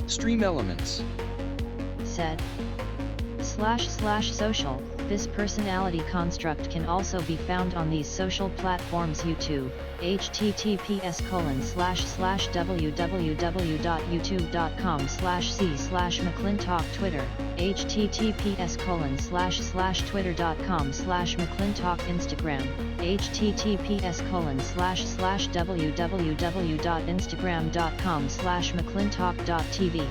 Stream elements. Said. //social. This personality construct can also be found on these social platforms: YouTube, https://www.youtube.com/c/McClintock, Twitter, https://twitter.com/McClintock, Instagram, https://www.instagram.com/McClintock.tv.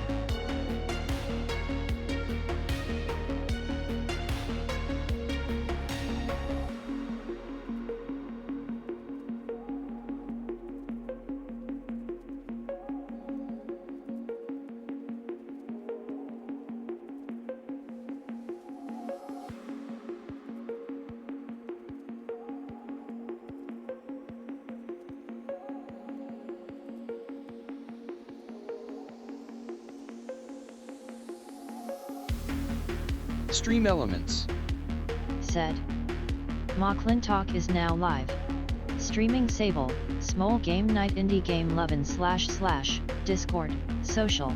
Stream elements. Said. McClintock is now live. Streaming Sable, Smol Game Night, Indie Game Lovin // Discord, Social.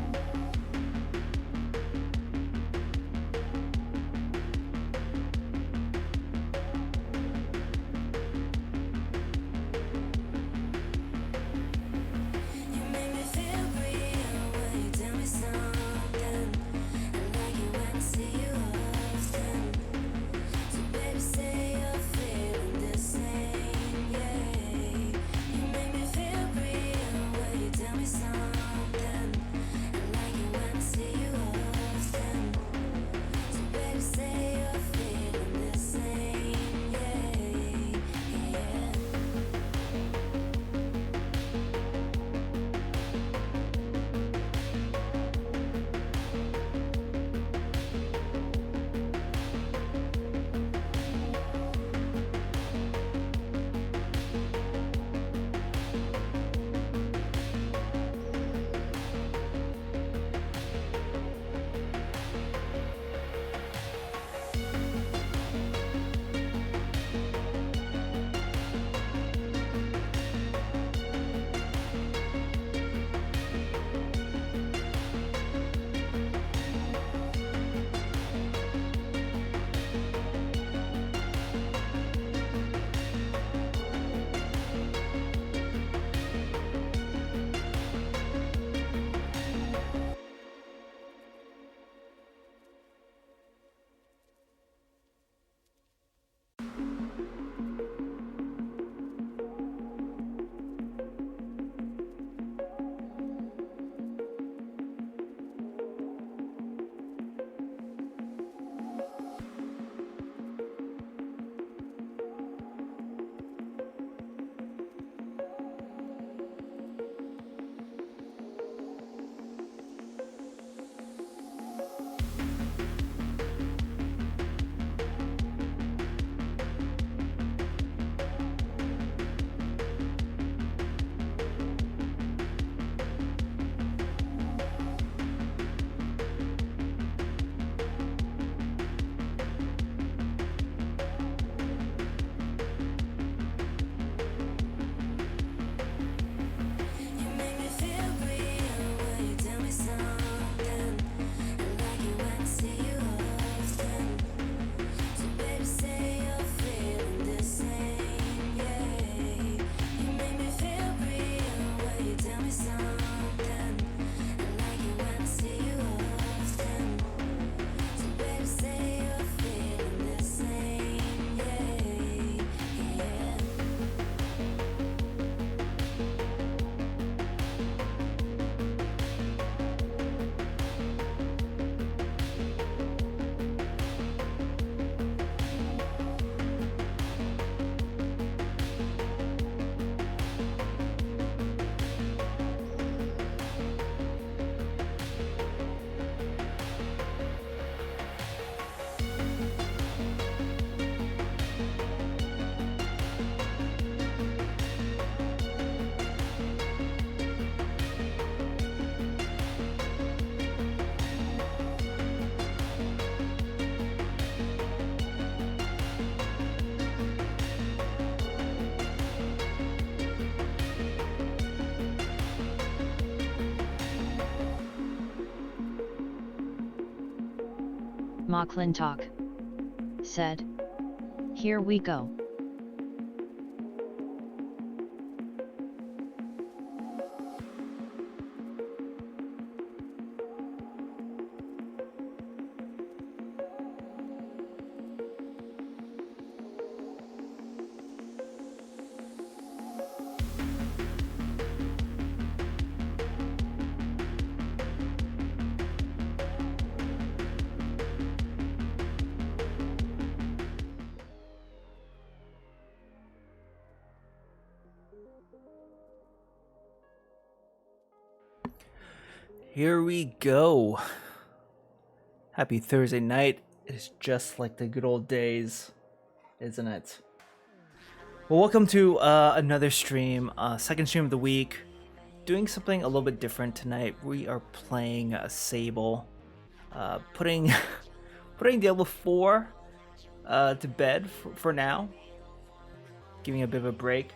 McClintock said. Here we go. Here we go. Happy Thursday night. It's just like the good old days, isn't it? Well, welcome to another stream, second stream of the week. Doing something a little bit different tonight. We are playing Sable, putting Diablo 4 to bed for now, giving a bit of a break.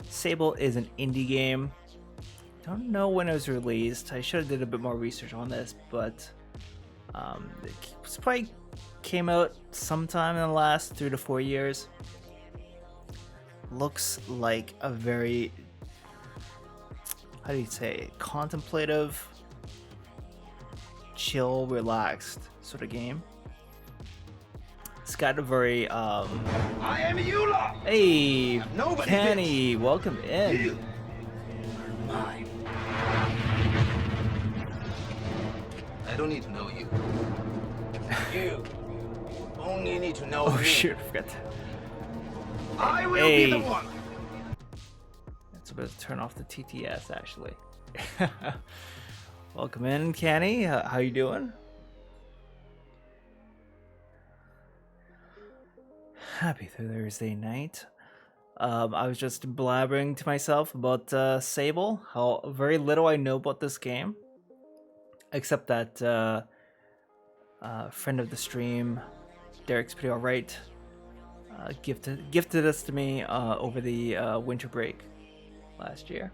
Sable is an indie game. Don't know when it was released. I should have did a bit more research on this, but it probably came out sometime in the last 3 to 4 years. Looks like a very, how do you say, contemplative, chill, relaxed sort of game. It's got a very I am Eula. Hey, Nobody Kenny, welcome in. You are mine. I don't need to know you. You only need to know Oh me. shoot, I forgot. I will be the Hey. one. It's about to turn off the TTS actually. Welcome in, Kenny. How you doing? Happy Thursday night. I was just blabbering to myself about Sable, how very little I know about this game, except that friend of the stream, Derek's Pretty Alright, gifted this to me over the winter break last year.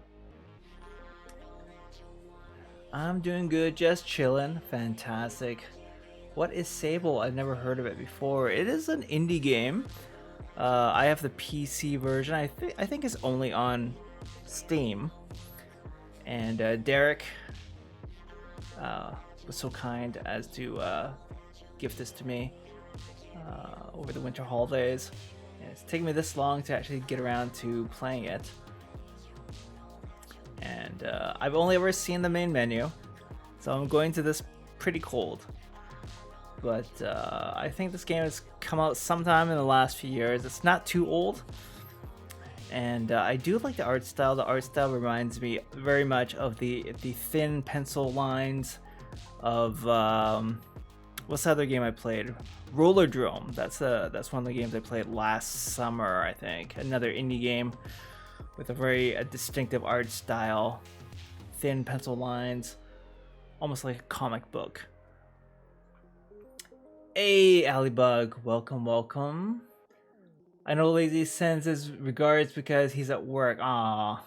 I'm doing good, just chilling. Fantastic. What is Sable? I've never heard of it before. It is an indie game. I have the PC version. I think it's only on Steam. And Derek was so kind as to gift this to me over the winter holidays. And it's taken me this long to actually get around to playing it. And I've only ever seen the main menu, so I'm going to this pretty cold. But I think this game has come out sometime in the last few years. It's not too old, and I do like the art style. The art style reminds me very much of the thin pencil lines of what's the other game I played? Rollerdrome. That's one of the games I played last summer, I think. Another indie game with a very distinctive art style, thin pencil lines, almost like a comic book. Hey, Allybug, welcome. I know Lazy sends his regards because he's at work. Ah,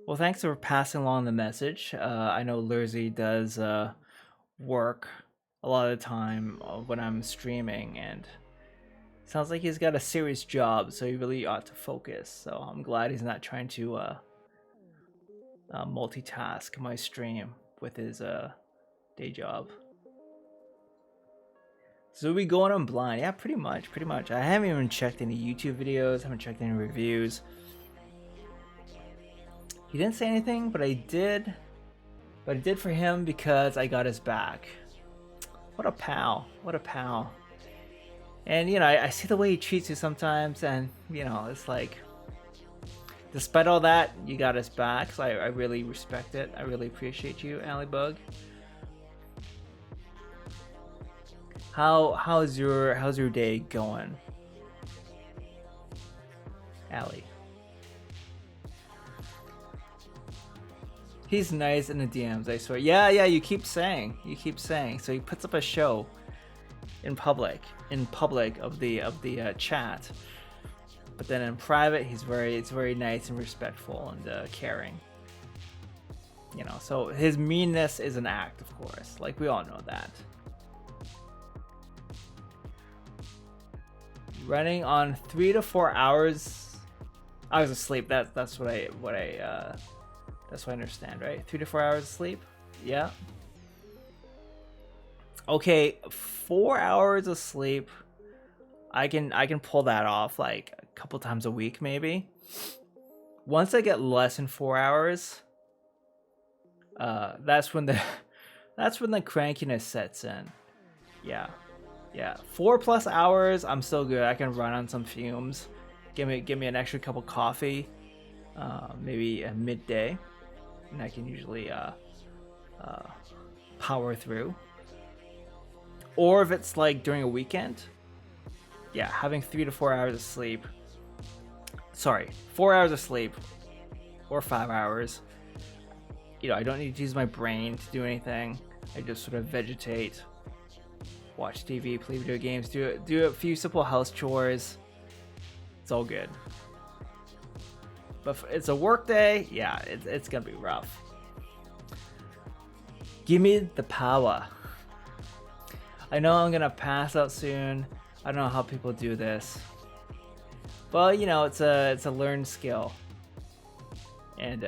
well, thanks for passing along the message. I know Lurzy does work a lot of the time when I'm streaming, and sounds like he's got a serious job, so he really ought to focus. So I'm glad he's not trying to multitask my stream with his day job. So we going on blind? Yeah, pretty much. I haven't even checked any YouTube videos, haven't checked any reviews. He didn't say anything, but I did. But I did for him because I got his back. What a pal. And, you know, I see the way he treats you sometimes, and, you know, it's like, despite all that, you got his back, so I really respect it. I really appreciate you, Allybug. How's your day going, Allie? He's nice in the DMs, I swear. Yeah, you keep saying. So he puts up a show in public of the chat, but then in private, it's very nice and respectful and caring. You know, so his meanness is an act, of course. Like, we all know that. Running on 3 to 4 hours. I was asleep. That's what I that's what I understand, right? 3 to 4 hours of sleep. Yeah. Okay, 4 hours of sleep. I can pull that off like a couple times a week, maybe. Once I get less than 4 hours, that's when the crankiness sets in. Yeah. 4+ hours, I'm still good. I can run on some fumes. Give me an extra cup of coffee, maybe at midday, and I can usually power through. Or if it's like during a weekend, yeah, having 3 to 4 hours of sleep. Sorry, 4 hours of sleep, or 5 hours. You know, I don't need to use my brain to do anything. I just sort of vegetate, watch TV, play video games, do a few simple house chores. It's all good. But if it's a work day, yeah, it's gonna be rough. Give me the power. I know I'm gonna pass out soon. I don't know how people do this. Well, you know, it's a learned skill. And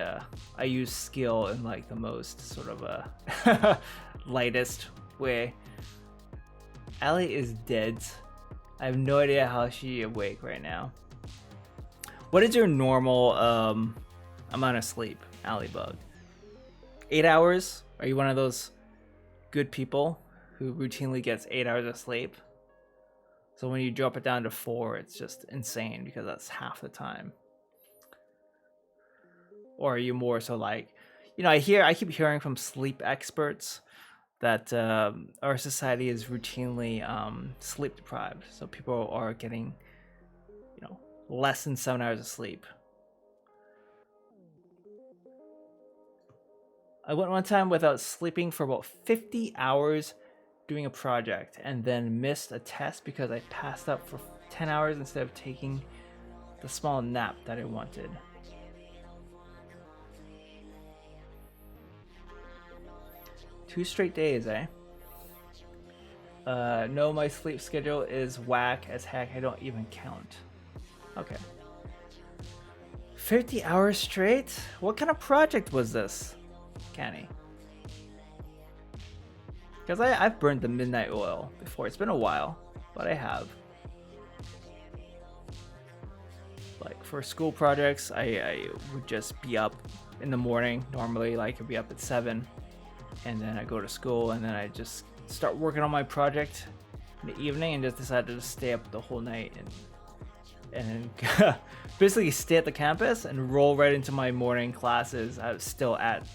I use skill in like the most sort of lightest way. Allie is dead. I have no idea how she's awake right now. What is your normal amount of sleep, Allie Bug? 8 hours? Are you one of those good people who routinely gets 8 hours of sleep? So when you drop it down to 4, it's just insane because that's half the time. Or are you more so like, you know, I keep hearing from sleep experts that our society is routinely sleep deprived. So people are getting, you know, less than 7 hours of sleep. I went one time without sleeping for about 50 hours doing a project and then missed a test because I passed out for 10 hours instead of taking the small nap that I wanted. Two straight days, eh? No, my sleep schedule is whack as heck. I don't even count. Okay. 50 hours straight? What kind of project was this, Kenny? Because I've burned the midnight oil before. It's been a while, but I have. Like for school projects, I would just be up in the morning. Normally, like I'd be up at 7. And then I go to school, and then I just start working on my project in the evening, and just decide to just stay up the whole night and basically stay at the campus and roll right into my morning classes. I was still at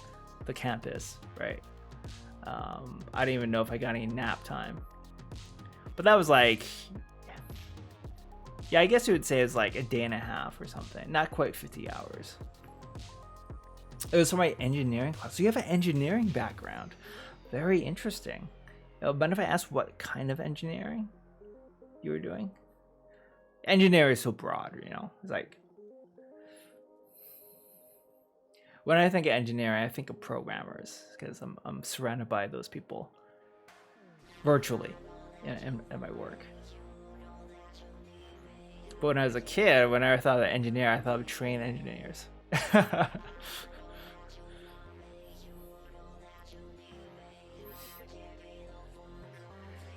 the campus, right? I didn't even know if I got any nap time, but that was like, yeah, I guess you would say it was like a day and a half or something. Not quite 50 hours. It was for my engineering class. So you have an engineering background. Very interesting. But if I asked what kind of engineering you were doing? Engineering is so broad, you know. It's like, when I think of engineering, I think of programmers because I'm surrounded by those people virtually in my work. But when I was a kid, whenever I thought of engineer, I thought of train engineers.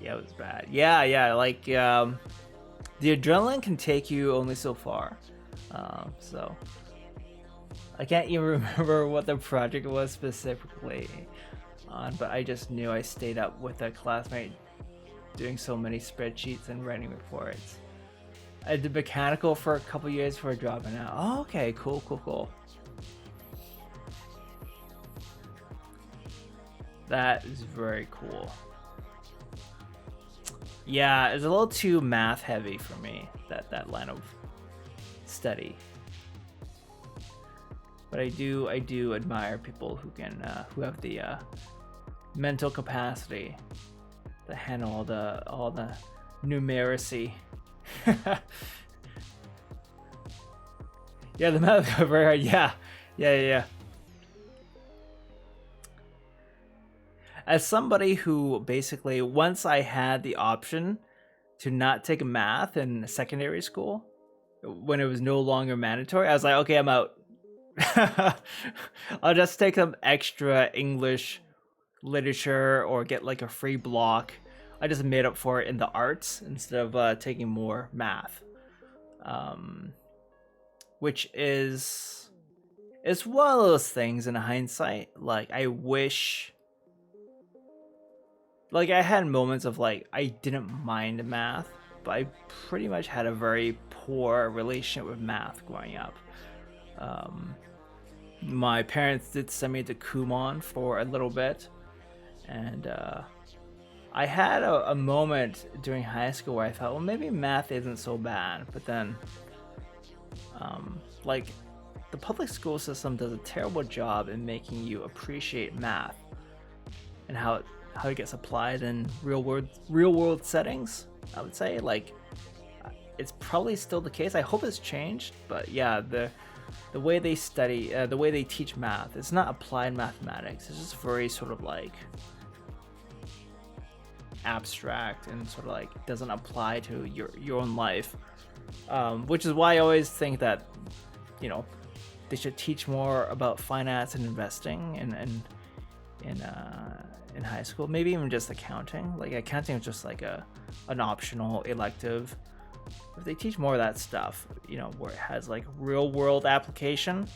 Yeah, it was bad. Yeah, like the adrenaline can take you only so far. So I can't even remember what the project was specifically on, but I just knew I stayed up with a classmate doing so many spreadsheets and writing reports. I did mechanical for a couple years before dropping out. Oh, okay, cool. That is very cool. Yeah, it's a little too math heavy for me, that line of study. But I do admire people who can who have the mental capacity to handle all the numeracy. Yeah, the math is very hard. Yeah. as somebody who basically, once I had the option to not take math in secondary school, when it was no longer mandatory, I was like, okay, I'm out. I'll just take some extra English literature or get like a free block. I just made up for it in the arts instead of taking more math, which is it's one of those things in hindsight. Like I wish, like I had moments of like I didn't mind math, but I pretty much had a very poor relationship with math growing up. My parents did send me to Kumon for a little bit, and I had a moment during high school where I thought, well, maybe math isn't so bad, but then like the public school system does a terrible job in making you appreciate math and how it gets applied in real world settings. I would say like it's probably still the case. I hope it's changed, but yeah, the way they study, the way they teach math, it's not applied mathematics. It's just very sort of like abstract and sort of like doesn't apply to your own life, which is why I always think that, you know, they should teach more about finance and investing in high school. Maybe even just accounting. Like accounting is just like an optional elective. If they teach more of that stuff, you know, where it has like real world application,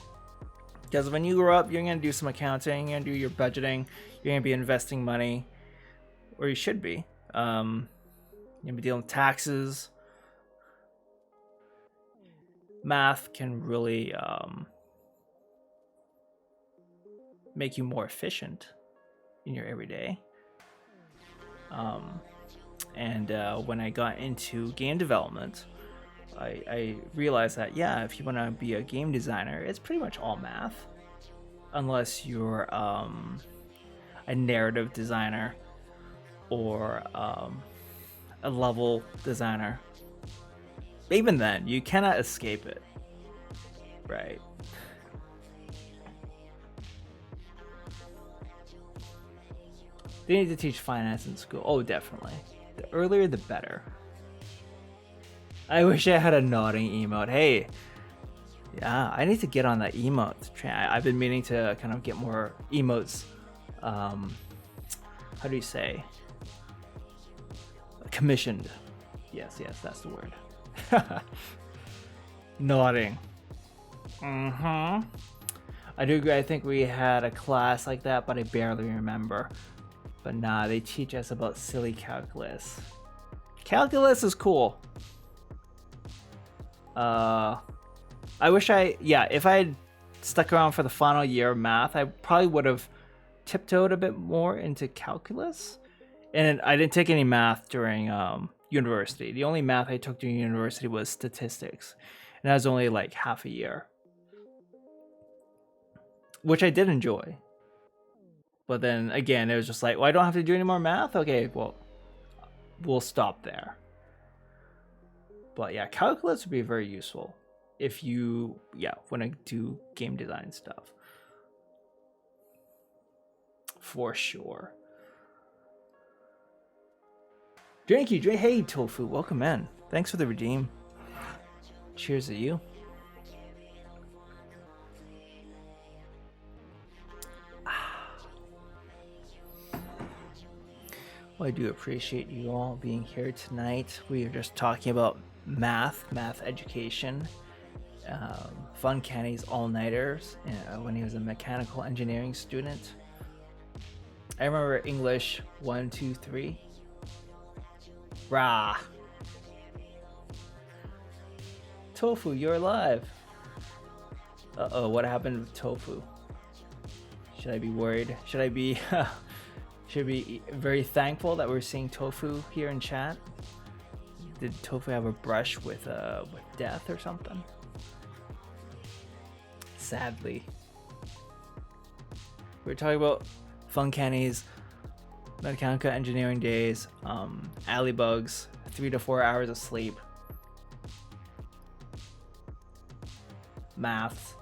because when you grow up, you're gonna do some accounting, you're gonna do your budgeting, you're gonna be investing money, or you should be. You're gonna be dealing with taxes. Math can really make you more efficient in your everyday. And when I got into game development, I realized that, yeah, if you want to be a game designer, it's pretty much all math, unless you're a narrative designer or a level designer. Even then, you cannot escape it, right? They need to teach finance in school. Oh, definitely. The earlier, the better. I wish I had a nodding emote. Hey, yeah, I need to get on that emote train. I've been meaning to kind of get more emotes. How do you say? Commissioned. Yes, that's the word. Nodding. I do agree. I think we had a class like that, but I barely remember. But nah, they teach us about silly calculus. Calculus is cool. I wish if I had stuck around for the final year of math, I probably would have tiptoed a bit more into calculus. And I didn't take any math during university. The only math I took during university was statistics, and that was only like half a year, which I did enjoy. But then again, it was just like, well, I don't have to do any more math? Okay, well, we'll stop there. But yeah, calculus would be very useful if you, want to do game design stuff. For sure. Drink you, Dre. Hey, Tofu, welcome in. Thanks for the redeem. Cheers to you. Well, I do appreciate you all being here tonight. We are just talking about math education, Fun Canny's all-nighters when he was a mechanical engineering student. I remember English 1, 2, 3. Rah. Tofu, you're alive. Uh-oh, what happened with Tofu? Should I be worried? Should I be very thankful that we're seeing Tofu here in chat? Did Tofu have a brush with death or something? Sadly. We're talking about Fun Canny's mechanical engineering days, alley bugs, 3 to 4 hours of sleep, math.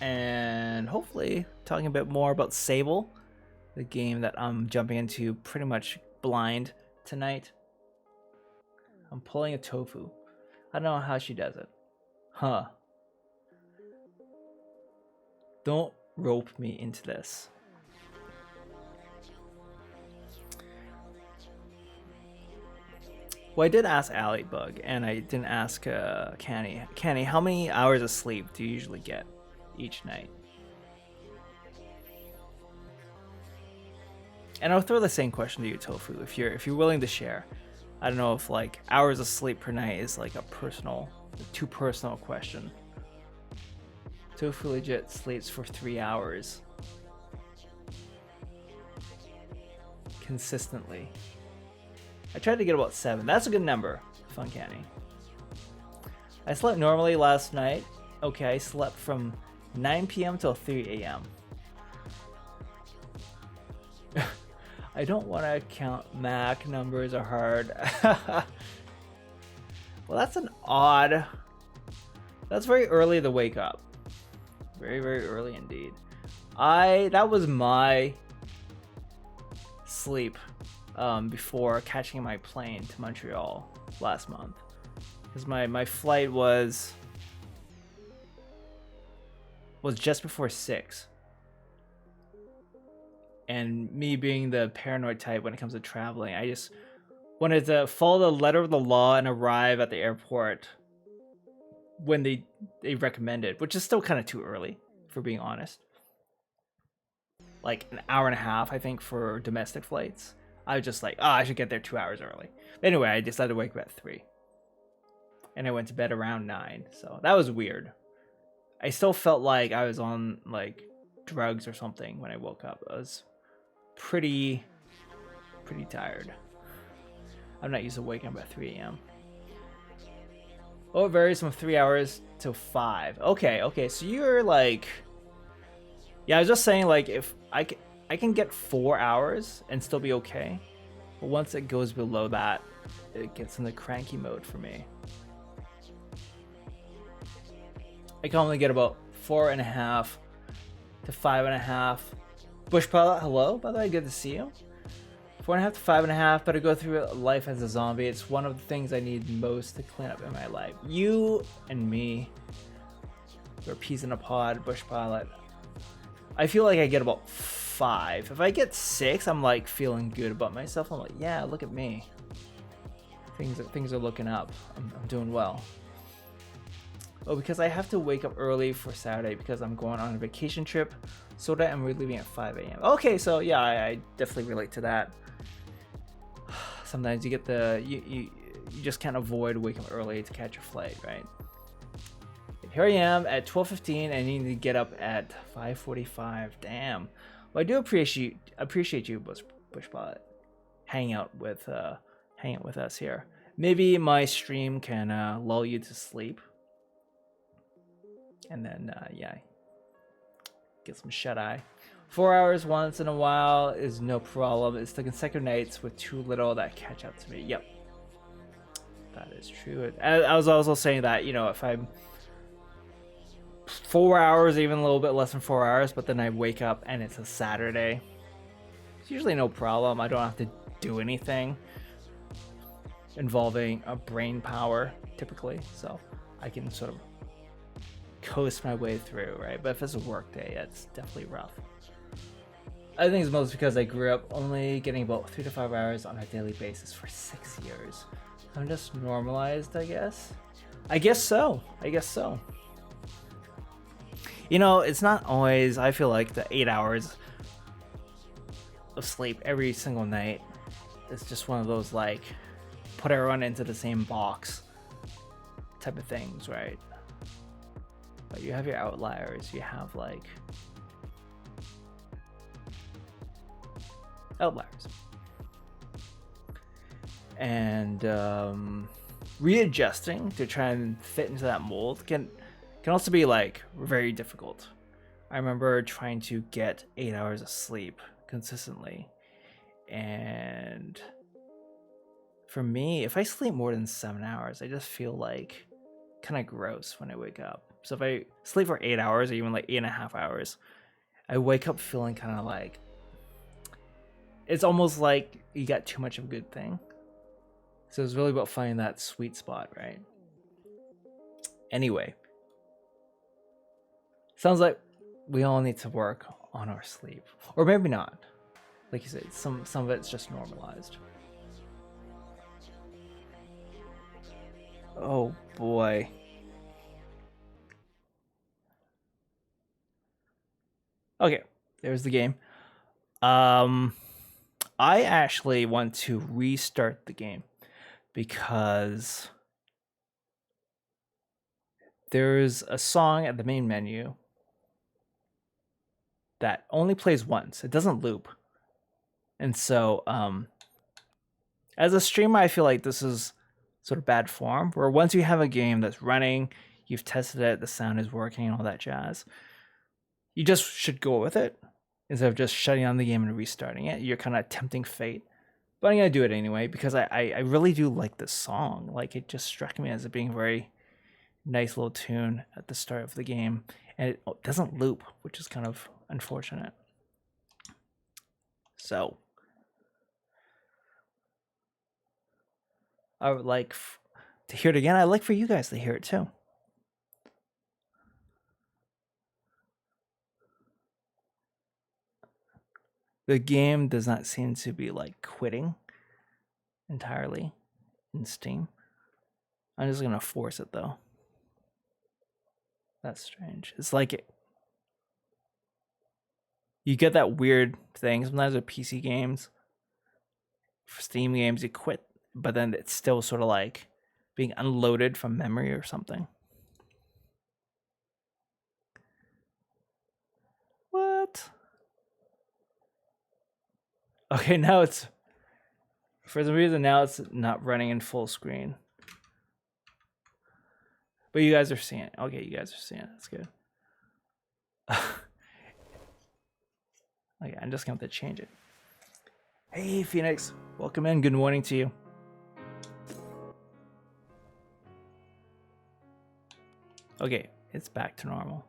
and hopefully talking a bit more about Sable, the game that I'm jumping into pretty much blind tonight. I'm pulling a tofu. I don't know how she does it. Huh. Don't rope me into this. Well, I did ask Bug, and I didn't ask Canny. Canny, how many hours of sleep do you usually get each night? And I'll throw the same question to you, Tofu, if you're willing to share. I don't know if like hours of sleep per night is like a too personal question. Tofu legit sleeps for 3 hours consistently. I tried to get about 7. That's a good number, Fun Canny. I slept normally last night. Okay, I slept from 9 p.m. till 3 a.m. I don't want to count Mac. Numbers are hard. Well, that's an odd... That's very early to wake up. Very, very early indeed. That was my sleep before catching my plane to Montreal last month. Because my flight was just before 6. And me being the paranoid type when it comes to traveling, I just wanted to follow the letter of the law and arrive at the airport when they recommended, which is still kind of too early, for being honest. Like an hour and a half, I think, for domestic flights. I was just like, I should get there 2 hours early. But anyway, I decided to wake up at 3. And I went to bed around 9. So that was weird. I still felt like I was on like drugs or something when I woke up. I was pretty tired. I'm not used to waking up at 3 a.m. Oh, it varies from 3 hours to 5. Okay, so you're like... Yeah, I was just saying, like, if I can get 4 hours and still be okay. But once it goes below that, it gets in the cranky mode for me. I can only get about 4.5 to 5.5. Bush Pilot, hello, by the way, good to see you. 4.5 to 5.5, but I go through life as a zombie. It's one of the things I need most to clean up in my life. You and me, we're peas in a pod, Bush Pilot. I feel like I get about 5. If I get 6, I'm like feeling good about myself. I'm like, yeah, look at me. Things are looking up. I'm doing well. Oh, because I have to wake up early for Saturday because I'm going on a vacation trip. So that I'm leaving at 5 a.m. Okay, so yeah, I definitely relate to that. Sometimes you get you just can't avoid waking up early to catch your flight, right? Here I am at 12:15 and I need to get up at 5:45. Damn. Well, I do appreciate you, Bushbot, hanging out with us here. Maybe my stream can lull you to sleep, and then yeah, get some shut eye. 4 hours once in a while is no problem. It's the consecutive nights with too little that catch up to me. Yep, that is true. I was also saying that, you know, if I'm 4 hours, even a little bit less than 4 hours, but then I wake up and it's a Saturday, it's usually no problem. I don't have to do anything involving a brain power typically, so I can sort of coast my way through, right? But if it's a work day, it's definitely rough. I think it's mostly because I grew up only getting about 3 to 5 hours on a daily basis for 6 years. I'm just normalized, I guess. I guess so. You know, it's not always, I feel like the 8 hours of sleep every single night is just one of those, like, put everyone into the same box type of things, right? But you have your outliers. You have, like, outliers. And readjusting to try and fit into that mold can also be, like, very difficult. I remember trying to get 8 hours of sleep consistently, and for me, if I sleep more than 7 hours, I just feel like kind of gross when I wake up. So if I sleep for 8 hours or even like 8.5 hours, I wake up feeling kind of like it's almost like you got too much of a good thing. So it's really about finding that sweet spot, right? Anyway, sounds like we all need to work on our sleep, or maybe not. Like you said, some of it's just normalized. Oh boy. Okay, there's the game. I actually want to restart the game because there's a song at the main menu that only plays once. It doesn't loop. And so, as a streamer, I feel like this is sort of bad form, where once you have a game that's running, you've tested it, the sound is working, and all that jazz, you just should go with it instead of just shutting down the game and restarting it. You're kind of tempting fate. But I'm going to do it anyway because I really do like this song. Like, it just struck me as being a very nice little tune at the start of the game. And it doesn't loop, which is kind of unfortunate. So I would like to hear it again. I'd like for you guys to hear it too. The game does not seem to be like quitting entirely in Steam. I'm just going to force it though. That's strange. It's like you get that weird thing sometimes with PC games. For Steam games, you quit, but then it's still sort of like being unloaded from memory or something. What? Okay, now it's, for some reason, now it's not running in full screen. But you guys are seeing it. Okay, you guys are seeing it. That's good. Okay, I'm just going to have to change it. Hey, Phoenix. Welcome in. Good morning to you. Okay, it's back to normal.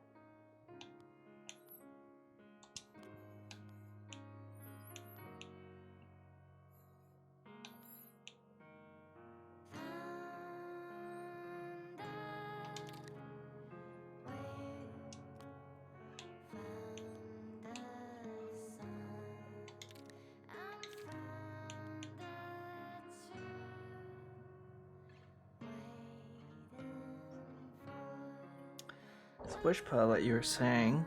Bush pilot, you were saying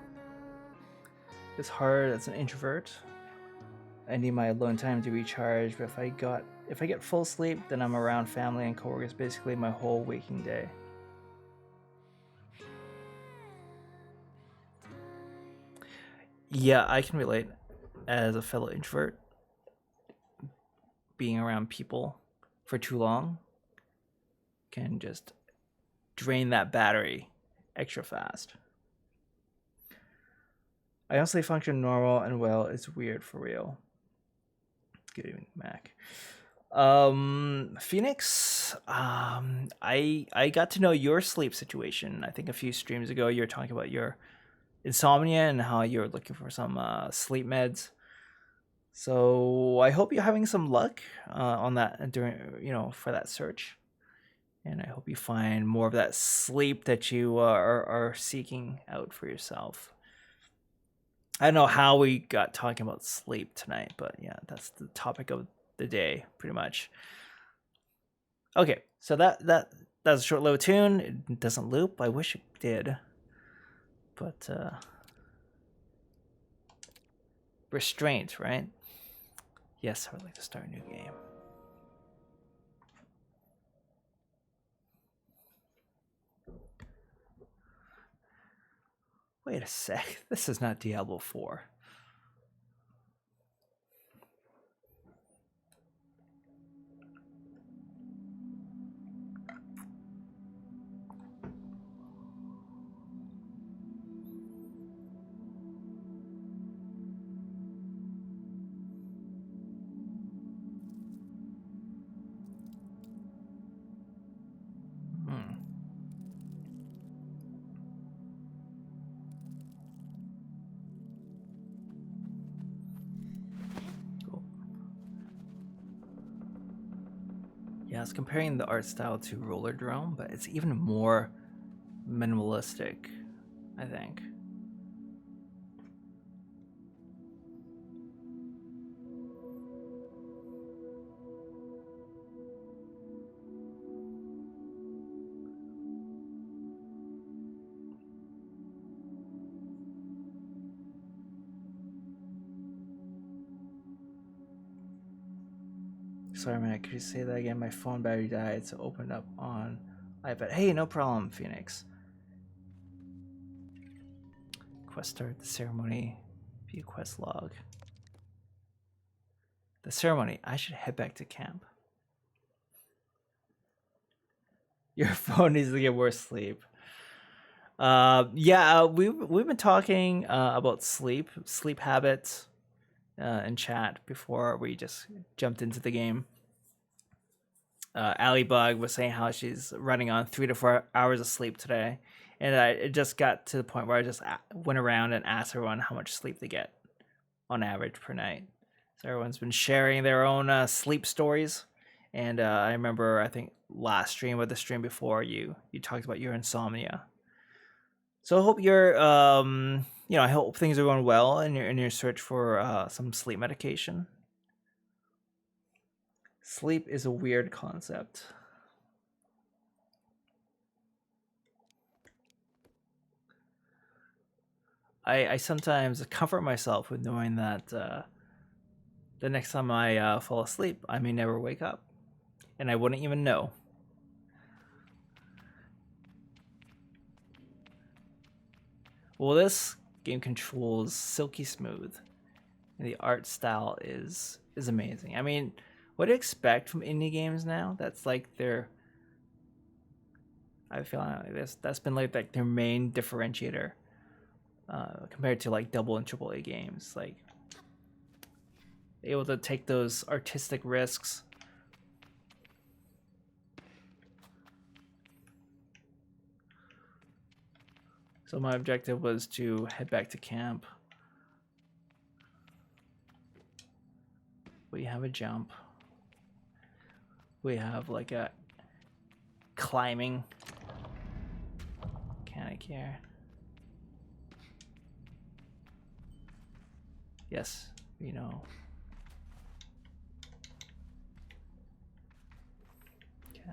it's hard as an introvert. I need my alone time to recharge, but if I get full sleep, then I'm around family and coworkers basically my whole waking day. Yeah, I can relate as a fellow introvert. Being around people for too long can just drain that battery extra fast. I honestly function normal and well. It's weird for real. Good evening, Mac. Phoenix, I got to know your sleep situation. I think a few streams ago you were talking about your insomnia and how you're looking for some sleep meds. So I hope you're having some luck on that during, for that search. And I hope you find more of that sleep that you are seeking out for yourself. I don't know how we got talking about sleep tonight, but yeah, that's the topic of the day, pretty much. Okay, so that's a short little tune. It doesn't loop. I wish it did, but restraint, right? Yes, I would like to start a new game. Wait a sec. This is not Diablo 4. Yeah, it's comparing the art style to Roller Drone, but it's even more minimalistic, I think. Sorry, man. Could you say that again? My phone battery died, so opened up on iPad. Hey, no problem, Phoenix. Quest start the ceremony. View quest log. The ceremony. I should head back to camp. Your phone needs to get more sleep. We've been talking about sleep habits in chat before we just jumped into the game. Ali Bug was saying how she's running on 3 to 4 hours of sleep today, and it just got to the point where I just went around and asked everyone how much sleep they get on average per night. So everyone's been sharing their own sleep stories, and I remember I think last stream or the stream before you talked about your insomnia. So I hope you're I hope things are going well in your search for some sleep medication. Sleep is a weird concept. I sometimes comfort myself with knowing that the next time I fall asleep, I may never wake up, and I wouldn't even know. Well, this game controls silky smooth, and the art style is amazing. I mean, what do you expect from indie games now? That's like I feel like that's been like their main differentiator compared to like double and triple A games. Like able to take those artistic risks. So my objective was to head back to camp. We have a jump. We have like a climbing mechanic here. Yes, we know. Okay.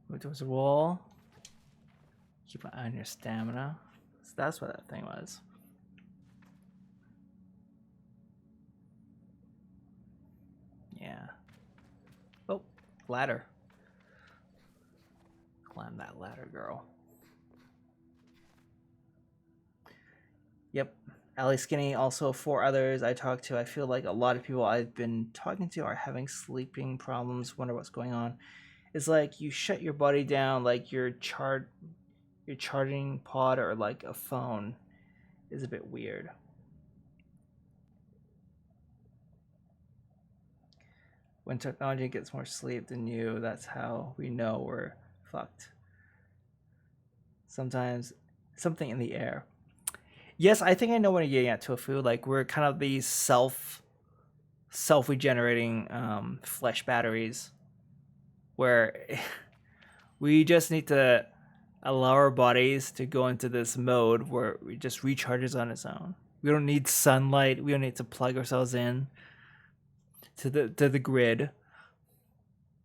Move towards the wall. Keep an eye on your stamina. So that's what that thing was. Yeah. Oh, ladder. Climb that ladder, girl. Yep. Ali Skinny, also 4 others I talked to. I feel like a lot of people I've been talking to are having sleeping problems, wonder what's going on. It's like you shut your body down like your charging pod or like a phone is a bit weird. When technology gets more sleep than you, that's how we know we're fucked. Sometimes something in the air. Yes, I think I know what you're getting at, Tofu. Like we're kind of these self-regenerating flesh batteries where we just need to allow our bodies to go into this mode where it just recharges on its own. We don't need sunlight. We don't need to plug ourselves in to the grid.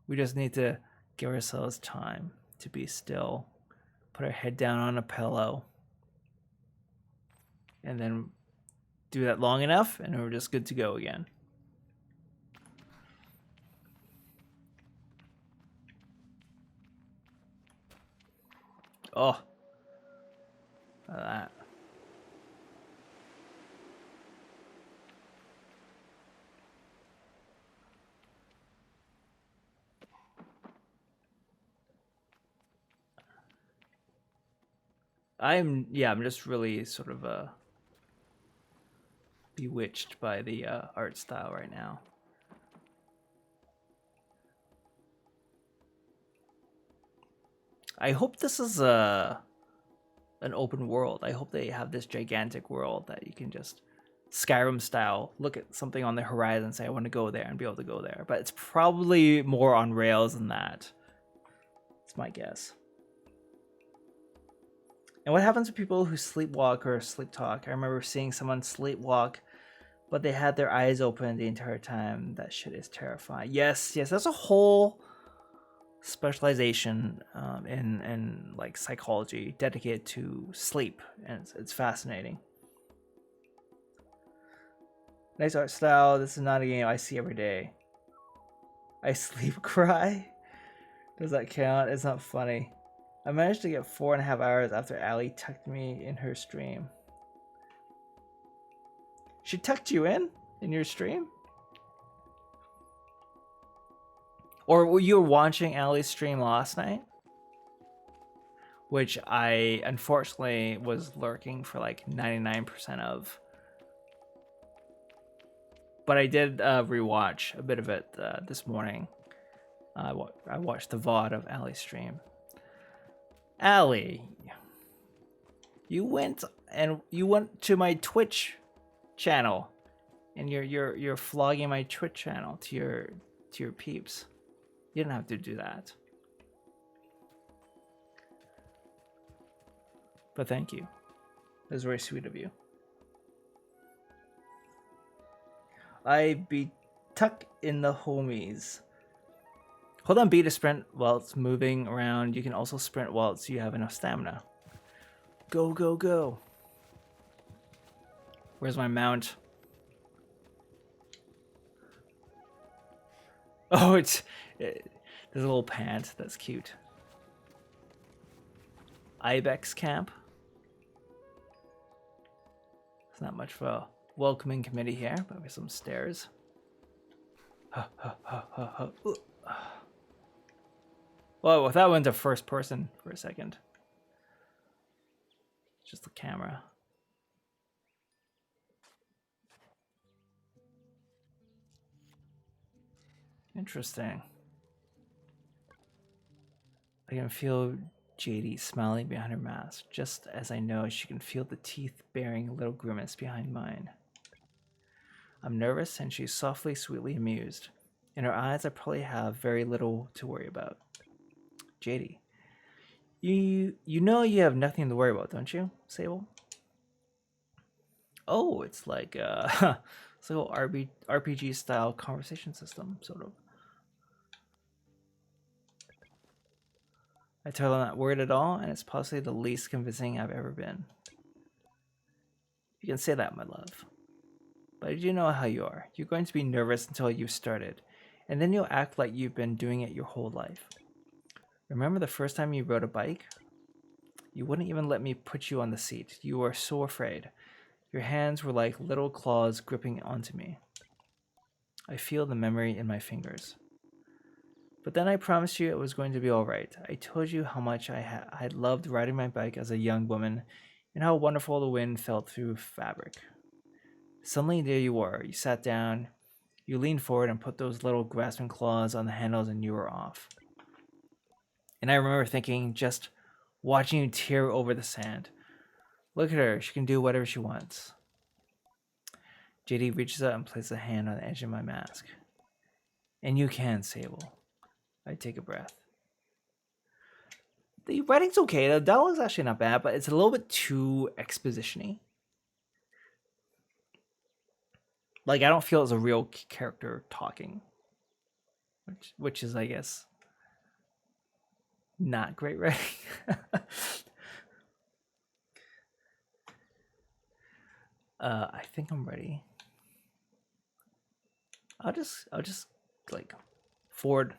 We just need to give ourselves time to be still, put our head down on a pillow, and then do that long enough, and we're just good to go again. Oh, look at that. I'm just really sort of bewitched by the art style right now. I hope this is an open world. I hope they have this gigantic world that you can just Skyrim style, look at something on the horizon and say, I want to go there and be able to go there. But it's probably more on rails than that. It's my guess. And what happens to people who sleepwalk or sleep talk? I remember seeing someone sleepwalk, but they had their eyes open the entire time. That shit is terrifying. Yes, that's a whole specialization in like psychology dedicated to sleep, and it's fascinating. Nice art style. This is not a game I see every day. I sleep cry. Does that count? It's not funny. I managed to get 4.5 hours after Ali tucked me in her stream. She tucked you in your stream? Or were you watching Ali's stream last night? Which I unfortunately was lurking for like 99% of. But I did rewatch a bit of it this morning. I watched the VOD of Ali's stream. Ali, you went to my Twitch channel, and you're flogging my Twitch channel to your peeps. You didn't have to do that. But thank you. It was very sweet of you. I be tucked in the homies. Hold on B to sprint while it's moving around. You can also sprint while you have enough stamina. Go, go, go. Where's my mount? Oh, there's a little pant. That's cute. Ibex camp. It's not much of a welcoming committee here, but with some stairs. Well, if that went to first person for a second. Just the camera. Interesting. I can feel JD smiling behind her mask, just as I know she can feel the teeth bearing a little grimace behind mine. I'm nervous and she's softly, sweetly amused. In her eyes, I probably have very little to worry about. JD, you know you have nothing to worry about, don't you, Sable? Oh, it's like it's like an RPG style conversation system, sort of. I tell her I'm not worried at all, and it's possibly the least convincing I've ever been. You can say that, my love. But I do know how you are. You're going to be nervous until you've started, and then you'll act like you've been doing it your whole life. Remember the first time you rode a bike? You wouldn't even let me put you on the seat. You were so afraid. Your hands were like little claws gripping onto me. I feel the memory in my fingers. But then I promised you it was going to be all right. I told you how much I loved riding my bike as a young woman and how wonderful the wind felt through fabric. Suddenly there you were. You sat down, you leaned forward and put those little grasping claws on the handles and you were off. And I remember thinking, just watching you tear over the sand. Look at her, she can do whatever she wants. JD reaches out and places a hand on the edge of my mask. And you can, Sable. I take a breath. The writing's okay, the dialogue's actually not bad, but it's a little bit too exposition-y. Like, I don't feel it's a real character talking. Which is, I guess, not great writing. I think I'm ready. I'll just like forward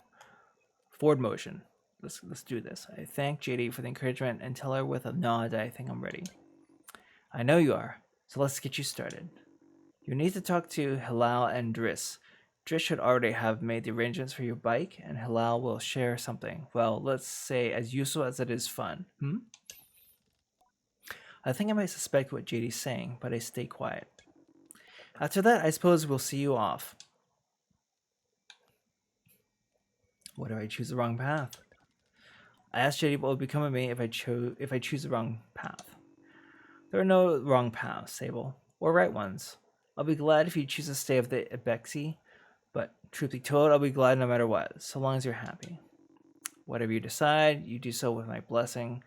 motion. Let's do this. I thank JD for the encouragement and tell her with a nod that I think I'm ready. I know you are, so let's get you started. You need to talk to Hilal and Driss. Driss should already have made the arrangements for your bike, and Hilal will share something. Well, let's say as useful as it is fun. I think I might suspect what JD's saying, but I stay quiet. After that, I suppose we'll see you off. What if I choose the wrong path? I asked JD what would become of me if I choose the wrong path. There are no wrong paths, Sable, or right ones. I'll be glad if you choose to stay with the Ibexi, but truth be told, I'll be glad no matter what, so long as you're happy. Whatever you decide, you do so with my blessing,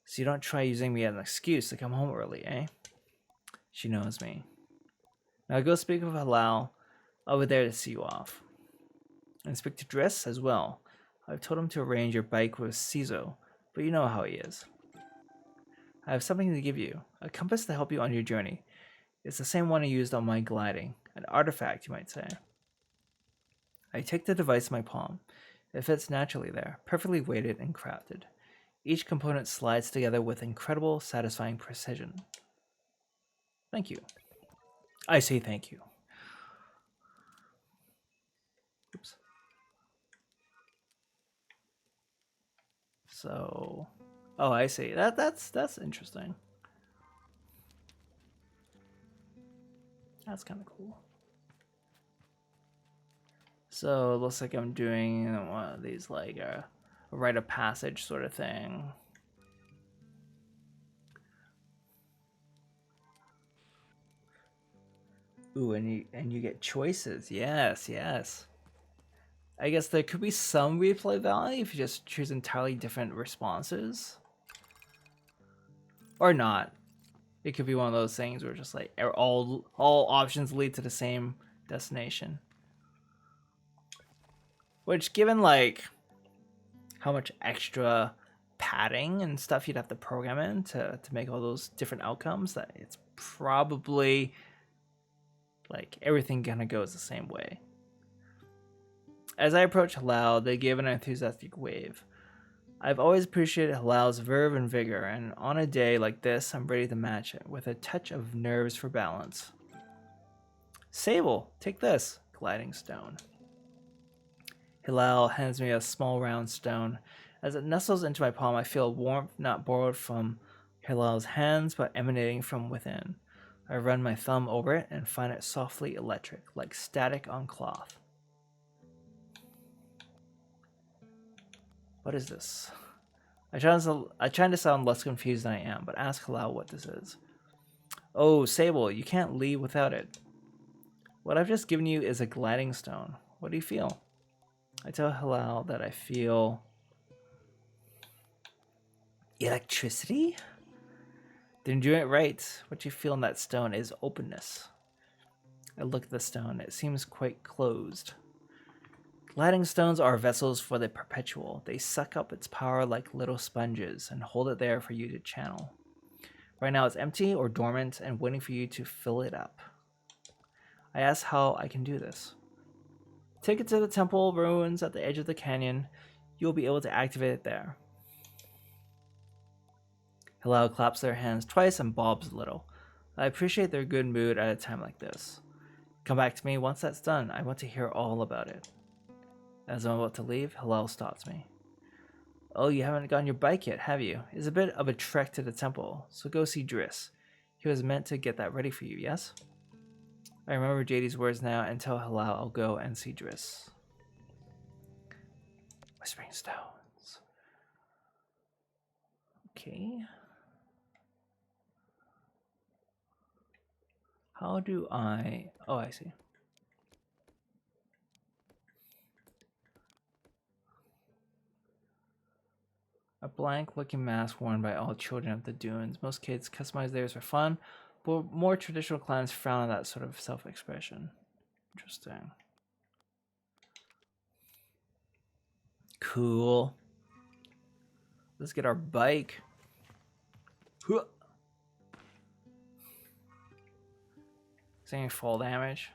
so you don't try using me as an excuse to come home early, eh? She knows me. Now go speak with Halal. I'll be there to see you off. And speak to Driss as well. I've told him to arrange your bike with Cizo, but you know how he is. I have something to give you, a compass to help you on your journey. It's the same one I used on my gliding, an artifact, you might say. I take the device in my palm. It fits naturally there, perfectly weighted and crafted. Each component slides together with incredible, satisfying precision. Thank you. I say thank you. Oops. So, oh, I see. That's interesting. That's kind of cool. So it looks like I'm doing one of these, like a rite of passage sort of thing. Ooh, and you get choices. Yes, yes. I guess there could be some replay value if you just choose entirely different responses. Or not. It could be one of those things where just like all options lead to the same destination. Which, given like how much extra padding and stuff you'd have to program in to make all those different outcomes, that it's probably like everything gonna goes the same way. As I approach Halal, they give an enthusiastic wave. I've always appreciated Halal's verve and vigor, and on a day like this, I'm ready to match it with a touch of nerves for balance. Sable, take this, gliding stone. Halal hands me a small round stone. As it nestles into my palm, I feel warmth not borrowed from Halal's hands, but emanating from within. I run my thumb over it and find it softly electric, like static on cloth. What is this? I try to sound less confused than I am, but ask Halal what this is. Oh, Sable, you can't leave without it. What I've just given you is a gliding stone. What do you feel? I tell Halal that I feel electricity? Then you're doing it right. What you feel in that stone is openness. I look at the stone. It seems quite closed. Gliding stones are vessels for the perpetual. They suck up its power like little sponges and hold it there for you to channel. Right now it's empty or dormant and waiting for you to fill it up. I ask how I can do this. Take it to the temple ruins at the edge of the canyon. You'll be able to activate it there. Halal claps their hands twice and bobs a little. I appreciate their good mood at a time like this. Come back to me once that's done. I want to hear all about it. As I'm about to leave, Halal stops me. Oh, you haven't gotten your bike yet, have you? It's a bit of a trek to the temple, so go see Driss. He was meant to get that ready for you, yes? I remember JD's words now and tell Halal I'll go and see Driss. Whispering Stones. Okay. How do I... Oh, I see. A blank-looking mask worn by all children of the dunes. Most kids customize theirs for fun, but more traditional clans frown on that sort of self-expression. Interesting. Cool. Let's get our bike. Is there any fall damage?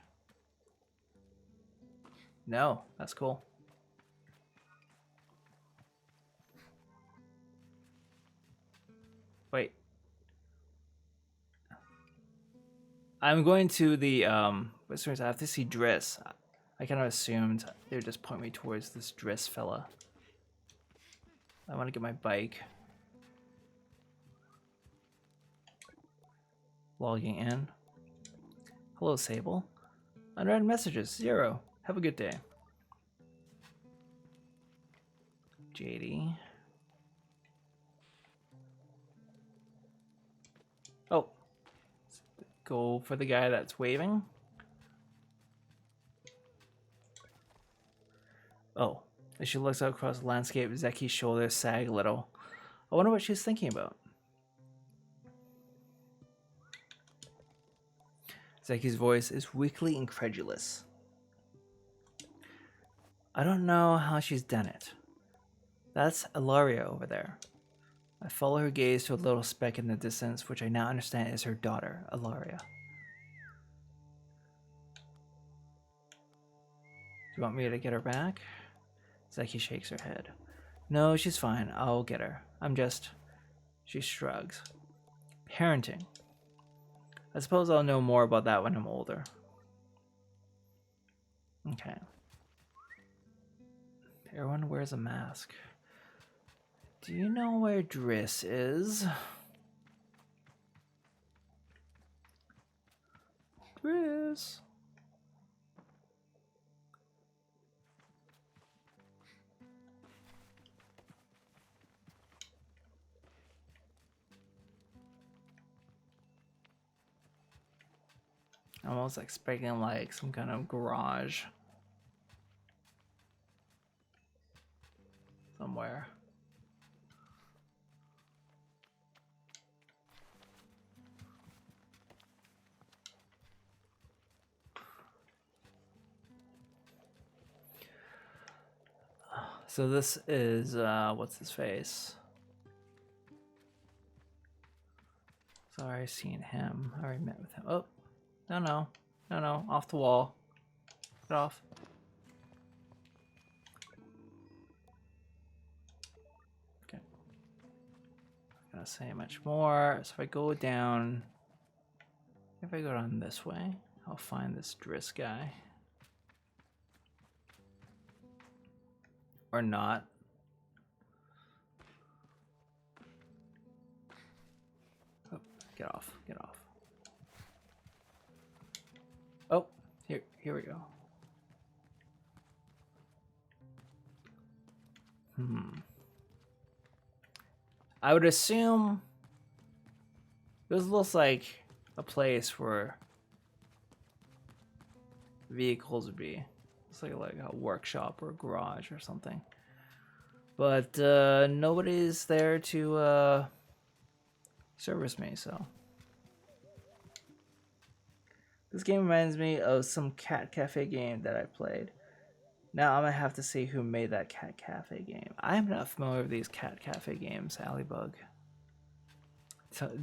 No, that's cool. Wait. I'm going to the, I have to see Driss. I kind of assumed they would just point me towards this Driss fella. I want to get my bike. Logging in. Hello, Sable. Unread messages, 0. Have a good day. JD. Oh. go for the guy that's waving. Oh, as she looks out across the landscape, Zeki's shoulders sag a little. I wonder what she's thinking about. Zeki's voice is weakly incredulous. I don't know how she's done it. That's Ilaria over there. I follow her gaze to a little speck in the distance, which I now understand is her daughter, Ilaria. Do you want me to get her back? Zeki shakes her head. No, she's fine. I'll get her. She shrugs. Parenting. I suppose I'll know more about that when I'm older. Okay. Everyone wears a mask. Do you know where Driss is? Driss. I'm almost expecting like some kind of garage somewhere. So this is what's his face? Sorry, seen him. I already met with him. Oh, no, off the wall. Get off. Okay. Not gonna say much more. So if I go down, if I go down this way, I'll find this Driss guy. Or not. Oh, get off. Oh, here we go. I would assume this looks like a place where vehicles would be. It's like a workshop or a garage or something. But nobody's there to service me, so. This game reminds me of some cat cafe game that I played. Now I'm gonna have to see who made that cat cafe game. I'm not familiar with these cat cafe games, Allybug.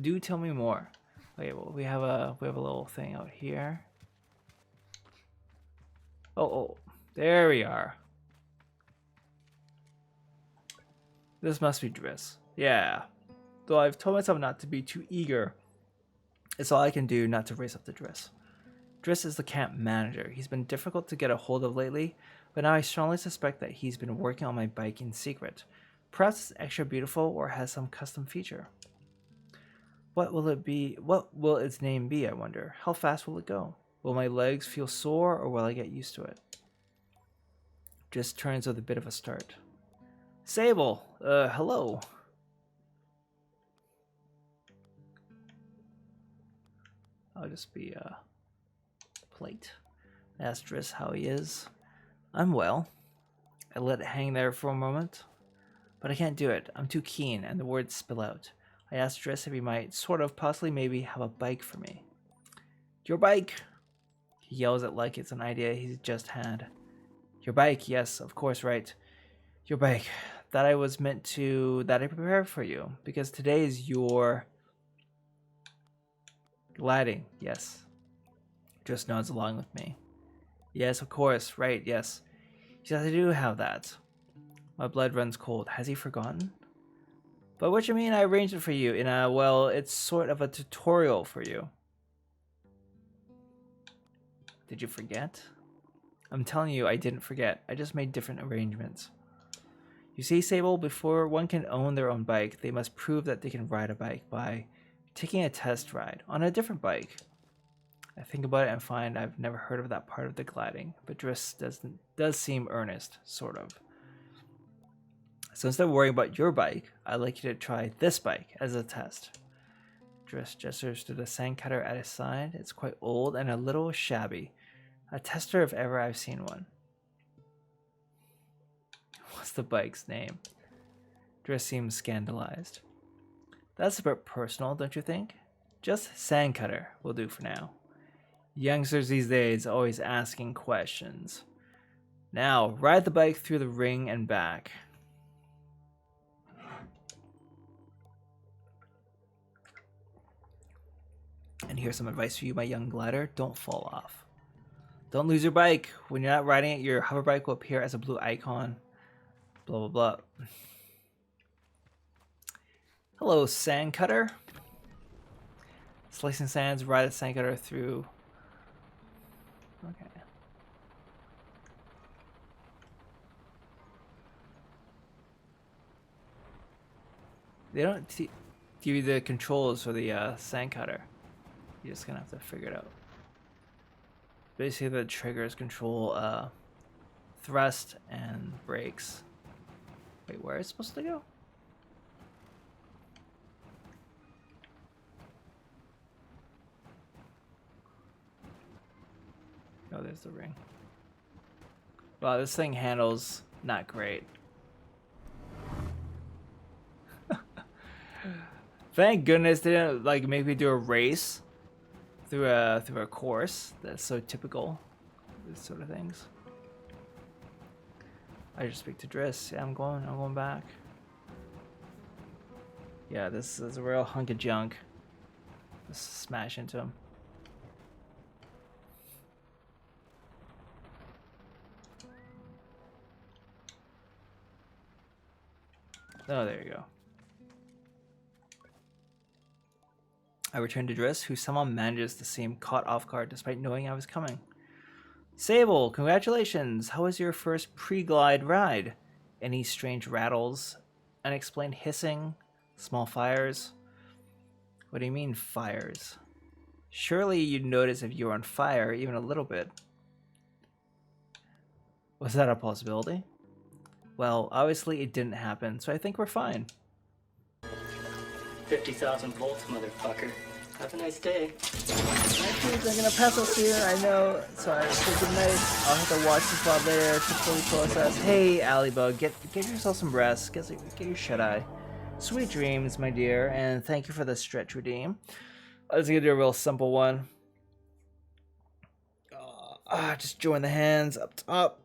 Do tell me more. Okay, well we have a little thing out here. Oh, there we are. This must be Driss. Yeah. Though I've told myself not to be too eager, it's all I can do not to race up to Driss. Driss is the camp manager. He's been difficult to get a hold of lately, but now I strongly suspect that he's been working on my bike in secret. Perhaps it's extra beautiful or has some custom feature. What will it be? What will its name be, I wonder? How fast will it go? Will my legs feel sore or will I get used to it? Just turns with a bit of a start. Sable, hello. I'll just be plate. Ask Driss how he is. I'm well. I let it hang there for a moment, but I can't do it. I'm too keen, and the words spill out. I asked Driss if he might, possibly, maybe have a bike for me. Your bike! He yells it like it's an idea he's just had. Your bike, yes, of course, right. Your bike. That I prepared for you, because today is your gliding, yes. Just nods along with me. Yes, of course, right, yes. Yes, I do have that. My blood runs cold. Has he forgotten? But what you mean I arranged it for you in a, well, it's sort of a tutorial for you. Did you forget? I'm telling you, I didn't forget. I just made different arrangements. You see, Sable, before one can own their own bike, they must prove that they can ride a bike by taking a test ride on a different bike. I think about it and find I've never heard of that part of the gliding, but Driss does seem earnest, sort of. So instead of worrying about your bike, I'd like you to try this bike as a test. Dress gestures to the sandcutter at his side. It's quite old and a little shabby. A tester if ever I've seen one. What's the bike's name? Dress seems scandalized. That's a bit personal, don't you think? Just sandcutter will do for now. Youngsters these days always asking questions. Now, ride the bike through the ring and back. And here's some advice for you, my young glider. Don't fall off. Don't lose your bike. When you're not riding it, your hover bike will appear as a blue icon. Blah, blah, blah. Hello, sandcutter. Slicing sands, ride the sandcutter through. Okay. They don't give you the controls for the sandcutter. You're just gonna have to figure it out. Basically, the triggers control thrust and brakes. Wait, where is it supposed to go? Oh, there's the ring. Wow, this thing handles not great. Thank goodness they didn't like make me do a race through a course. That's so typical. These sort of things. I just speak to Driss. Yeah, I'm going back. Yeah, this is a real hunk of junk. Just smash into him. Oh, there you go. I returned to Driss, who somehow manages to seem caught off guard despite knowing I was coming. Sable, congratulations! How was your first pre-glide ride? Any strange rattles? Unexplained hissing? Small fires? What do you mean, fires? Surely you'd notice if you were on fire, even a little bit. Was that a possibility? Well, obviously it didn't happen, so I think we're fine. 50,000 volts, motherfucker. Have a nice day. My kids are gonna pass us here, I know. Sorry, so good night. I'll have to watch this while later to fully process. Hey, Allybug, get yourself some rest. Get your shut-eye. Sweet dreams, my dear, and thank you for the stretch redeem. I was gonna do a real simple one. Just join the hands up top.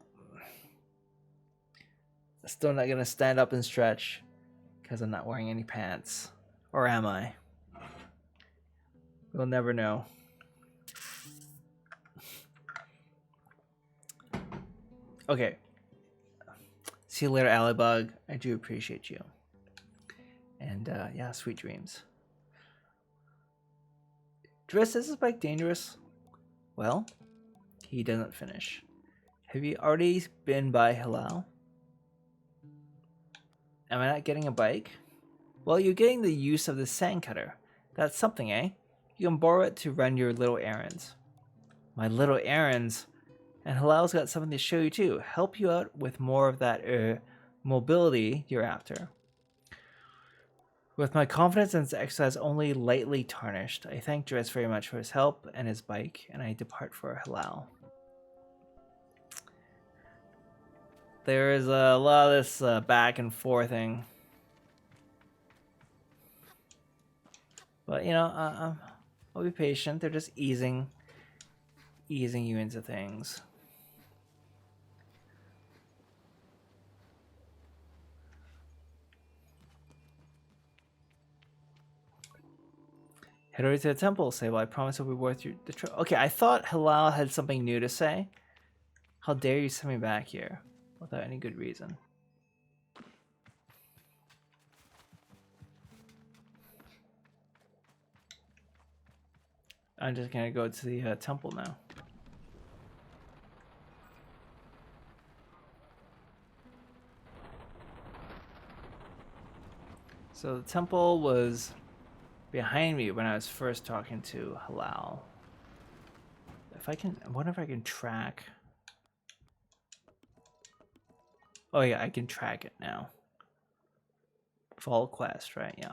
Still not gonna stand up and stretch because I'm not wearing any pants. Or am I? We'll never know. Okay. See you later, Allybug. I do appreciate you. And yeah, sweet dreams. Driss, is this bike dangerous? Well, he doesn't finish. Have you already been by Halal? Am I not getting a bike? Well, you're getting the use of the sandcutter. That's something, eh? You can borrow it to run your little errands. My little errands? And Halal's got something to show you too. Help you out with more of that mobility you're after. With my confidence in this exercise only lightly tarnished, I thank Driss very much for his help and his bike, and I depart for Halal. There is a lot of this back and forthing. But, you know, I'll be patient. They're just easing you into things. Head over to the temple, say, well, I promise it'll be worth the trip. Okay, I thought Halal had something new to say. How dare you send me back here without any good reason? I'm just gonna go to the temple now. So the temple was behind me when I was first talking to Halal. If I can, I wonder if I can track. Oh yeah, I can track it now. Fall quest, right? Yeah.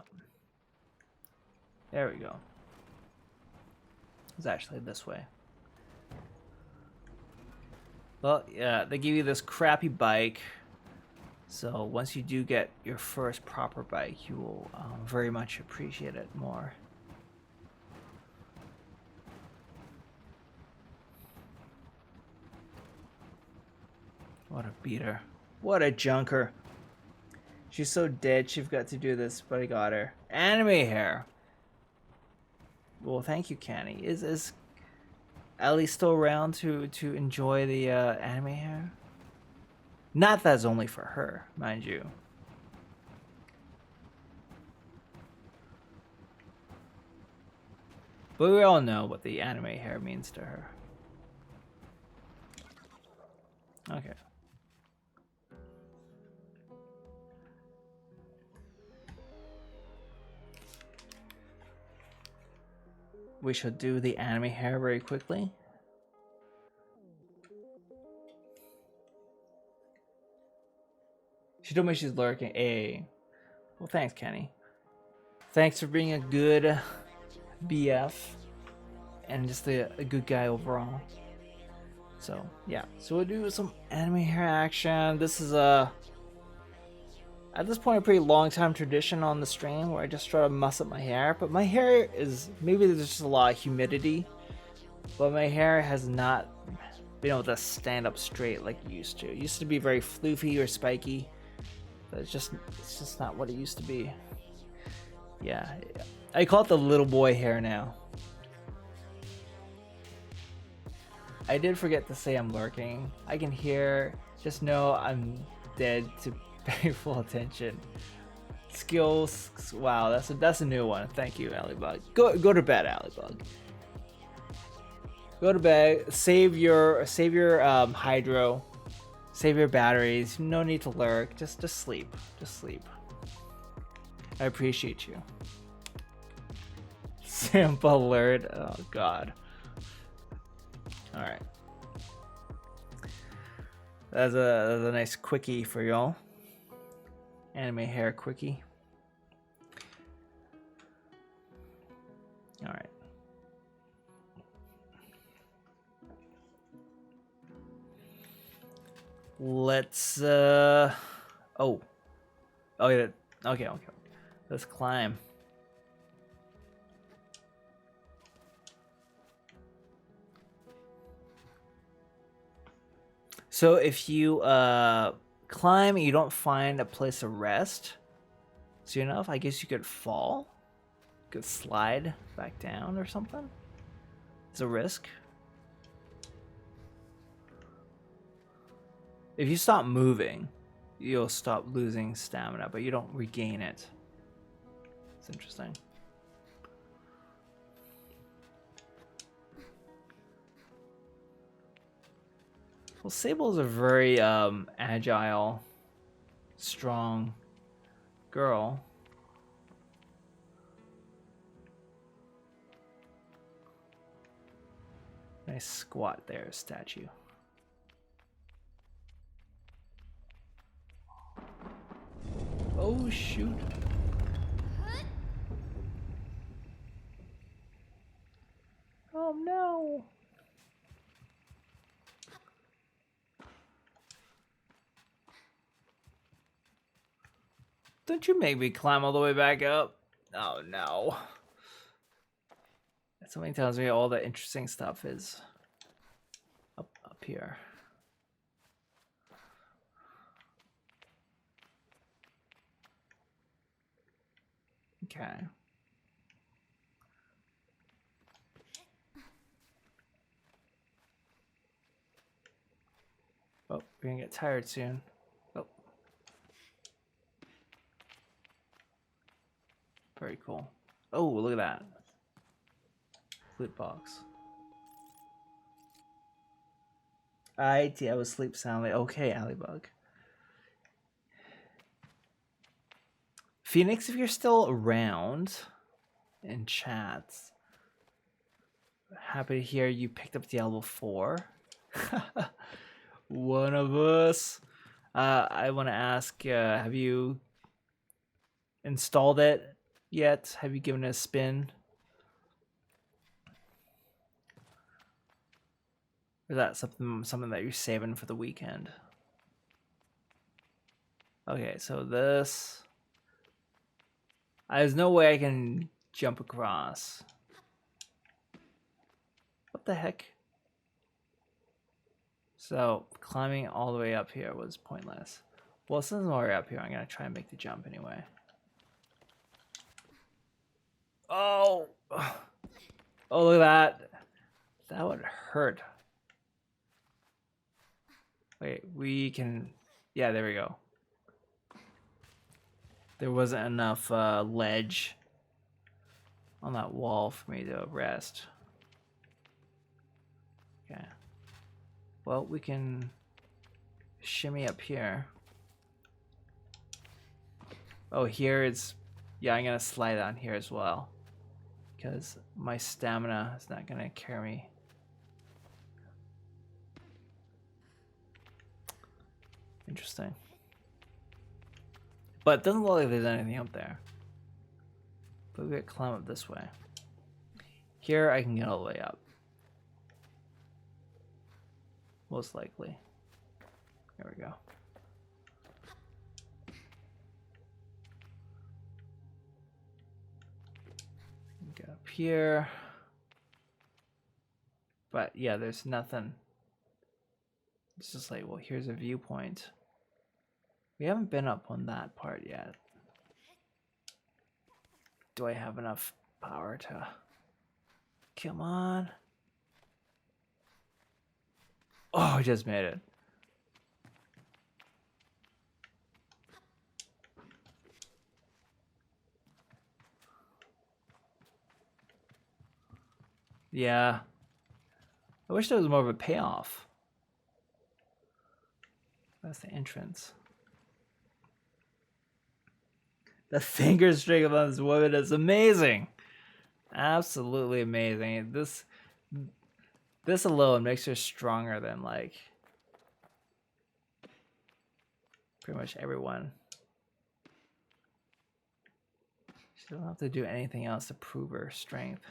There we go. It's actually this way. Well, yeah, they give you this crappy bike. So once you do get your first proper bike, you will very much appreciate it more. What a beater. What a junker. She's so dead she forgot to do this, but I got her. Anime hair. Well, thank you, Canny. Is Ellie still around to enjoy the anime hair? Not that's only for her, mind you. But we all know what the anime hair means to her. Okay. We shall do the anime hair very quickly. She told me she's lurking. Hey. Well, thanks, Kenny. Thanks for being a good BF and just a good guy overall. So, yeah. So we'll do some anime hair action. This is at this point, a pretty long time tradition on the stream where I just try to muss up my hair. But my hair is, maybe there's just a lot of humidity, but my hair has not been able to stand up straight like it used to. It used to be very floofy or spiky, but it's just not what it used to be. Yeah, I call it the little boy hair now. I did forget to say I'm lurking. I can hear, just know I'm dead to pay full attention. Skills, wow, that's a new one. Thank you, Allybug. Go to bed, Allybug. Go to bed. Save your hydro. Save your batteries. No need to lurk. Just sleep. Just sleep. I appreciate you. Sample alert. Oh God. All right. That's a nice quickie for y'all. Anime hair quickie. All right. Let's oh yeah, okay. Let's climb. So if you climb and you don't find a place to rest soon enough, I guess you could fall. Could slide back down or something. It's a risk. If you stop moving, you'll stop losing stamina, but you don't regain it. It's interesting. Well, Sable is a very agile, strong girl. Nice squat there, statue. Oh shoot. Oh no. Don't you make me climb all the way back up? Oh no. Something tells me all the interesting stuff is up here. Okay. Oh, we're gonna get tired soon. Oh. Very cool. Oh, look at that. Loot box. I will sleep soundly. Okay, Allybug. Phoenix, if you're still around in chats, happy to hear you picked up Diablo 4. One of us. I want to ask, have you installed it yet? Have you given it a spin? Or is that something that you're saving for the weekend? Okay, so this... There's no way I can jump across. What the heck? So, climbing all the way up here was pointless. Well, since I'm already up here, I'm going to try and make the jump anyway. Oh! Oh, look at that. That would hurt. Wait, we can... Yeah, there we go. There wasn't enough ledge on that wall for me to rest. Okay. Well, we can shimmy up here. Oh, here it's... Yeah, I'm going to slide on here as well. Because my stamina is not going to carry me. Interesting. But it doesn't look like there's anything up there. But we gotta climb up this way. Here I can get all the way up. Most likely. There we go. Get up here. But yeah, there's nothing. It's just like, well, here's a viewpoint. We haven't been up on that part yet. Do I have enough power to... Come on. Oh, I just made it. Yeah. I wish there was more of a payoff. That's the entrance. The finger strength on this woman is amazing. Absolutely amazing. This alone makes her stronger than like pretty much everyone. She doesn't have to do anything else to prove her strength.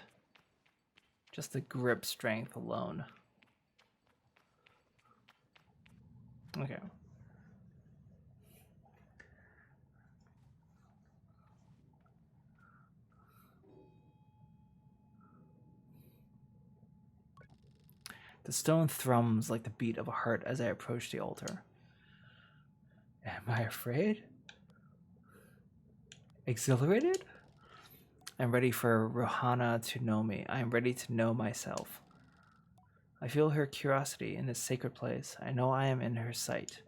Just the grip strength alone. Okay. The stone thrums like the beat of a heart as I approach the altar. Am I afraid? Exhilarated? I'm ready for Rohana to know me. I am ready to know myself. I feel her curiosity in this sacred place. I know I am in her sight.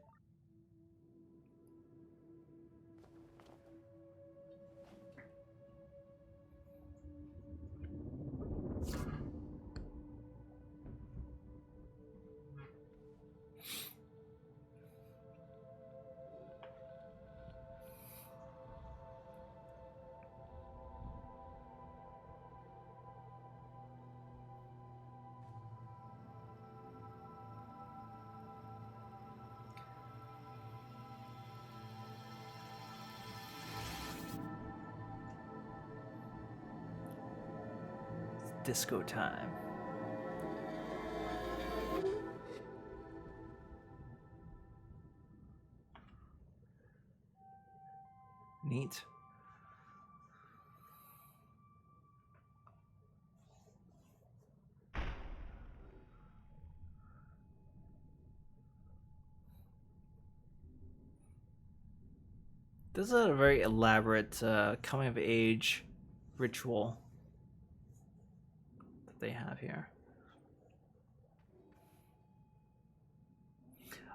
Disco time. Neat. This is a very elaborate coming of age ritual that they have here.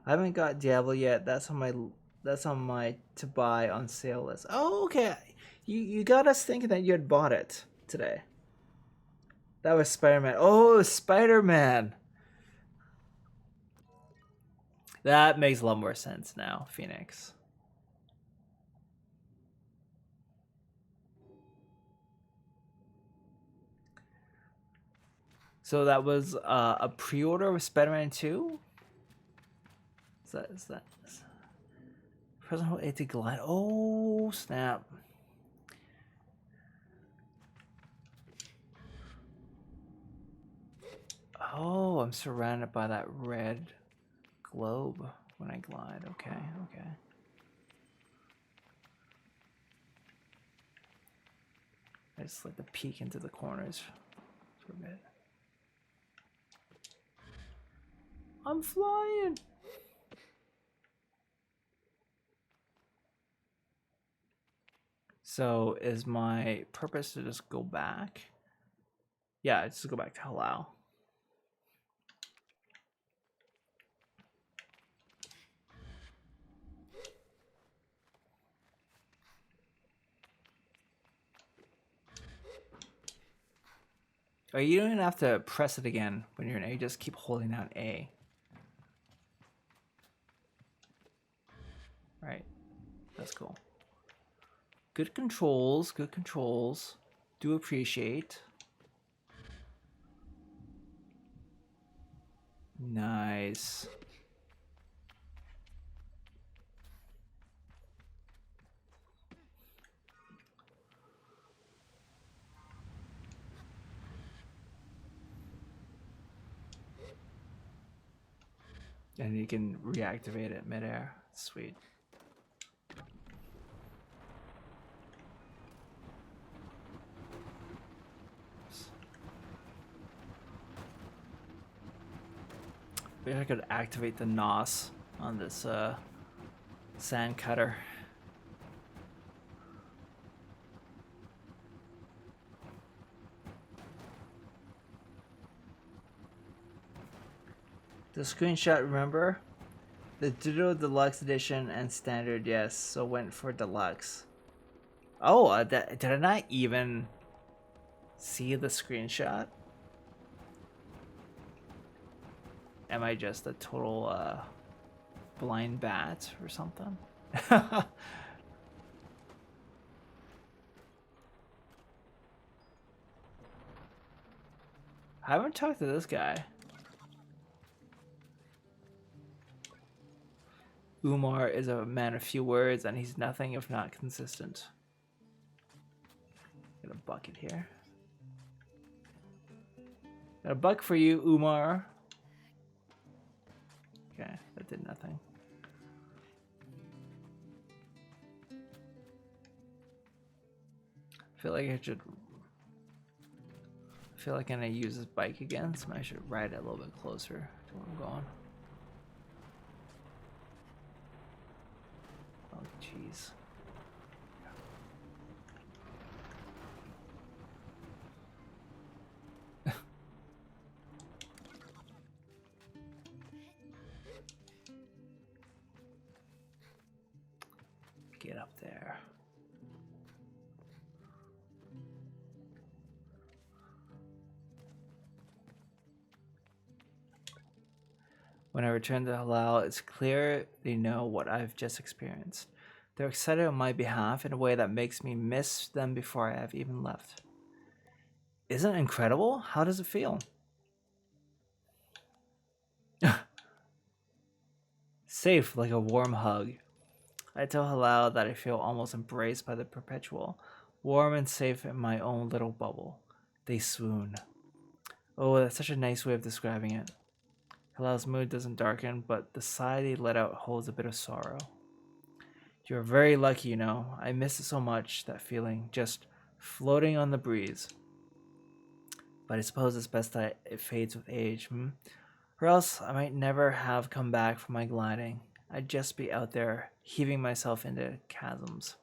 I haven't got Diablo yet. That's on my to buy on sale list. Oh, okay. You got us thinking that you had bought it today. That was Spider-Man. Oh, Spider-Man. That makes a lot more sense now, Phoenix. So that was a pre-order with Spider-Man 2? Is that President Hold A to glide? Oh, snap. Oh, I'm surrounded by that red globe when I glide. Okay, okay. I just like to peek into the corners for a bit. I'm flying! So is my purpose to just go back? Yeah, just go back to Halal. Oh, you don't even have to press it again when you're in A. You just keep holding down A. Right. That's cool. Good controls. Good controls. Do appreciate. Nice. And you can reactivate it midair. Sweet. Maybe I could activate the NOS on this sand cutter. The screenshot, remember? The Ditto Deluxe Edition and Standard, yes. So went for Deluxe. Oh, did I not even see the screenshot? Am I just a total blind bat or something? I haven't talked to this guy. Umar is a man of few words, and he's nothing if not consistent. Got a bucket here. Got a buck for you, Umar. Okay, that did nothing. I feel like I'm gonna use this bike again, so I should ride it a little bit closer to where I'm going. Oh, jeez. Get up there. When I return to Halal, it's clear they know what I've just experienced. They're excited on my behalf in a way that makes me miss them before I have even left. Isn't it incredible? How does it feel? Safe like a warm hug. I tell Halal that I feel almost embraced by the perpetual, warm and safe in my own little bubble. They swoon. Oh, that's such a nice way of describing it. Halal's mood doesn't darken, but the sigh they let out holds a bit of sorrow. You're very lucky, you know. I miss it so much, that feeling, just floating on the breeze. But I suppose it's best that it fades with age, Or else I might never have come back from my gliding. I'd just be out there, heaving myself into chasms.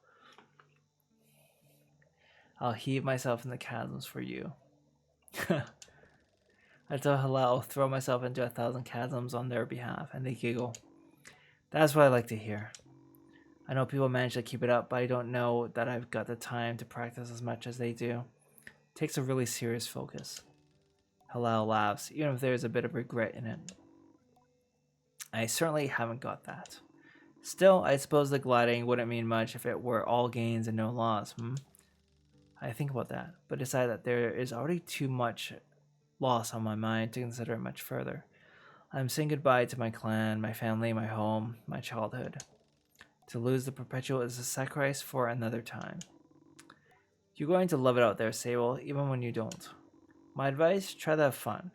I'll heave myself into chasms for you. I tell Halal I'll throw myself into 1,000 chasms on their behalf, and they giggle. That's what I like to hear. I know people manage to keep it up, but I don't know that I've got the time to practice as much as they do. It takes a really serious focus. Halal laughs, even if there's a bit of regret in it. I certainly haven't got that. Still, I suppose the gliding wouldn't mean much if it were all gains and no loss, I think about that, but decide that there is already too much loss on my mind to consider it much further. I'm saying goodbye to my clan, my family, my home, my childhood. To lose the perpetual is a sacrifice for another time. You're going to love it out there, Sable, even when you don't. My advice, try to have fun.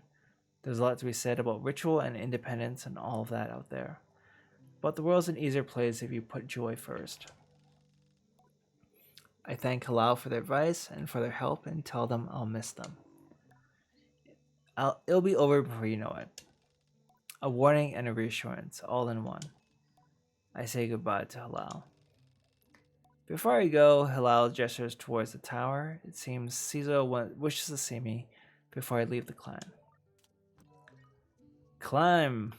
There's a lot to be said about ritual and independence and all of that out there. But the world's an easier place if you put joy first. I thank Halal for their advice and for their help and tell them I'll miss them. It'll be over before you know it. A warning and a reassurance, all in one. I say goodbye to Halal. Before I go, Halal gestures towards the tower. It seems Cizo wishes to see me before I leave the clan. Climb!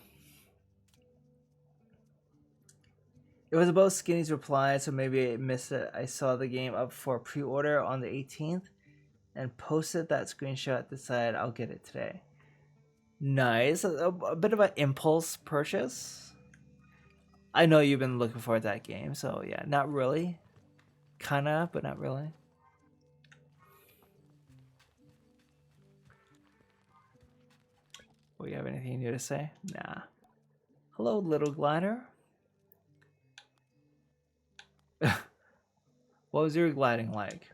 It was about Skinny's reply, so maybe I missed it. I saw the game up for pre-order on the 18th and posted that screenshot, decided I'll get it today. Nice. A bit of an impulse purchase. I know you've been looking forward to that game, so yeah, not really. Kinda, but not really. Do you have anything new to say? Nah. Hello, little glider. What was your gliding like?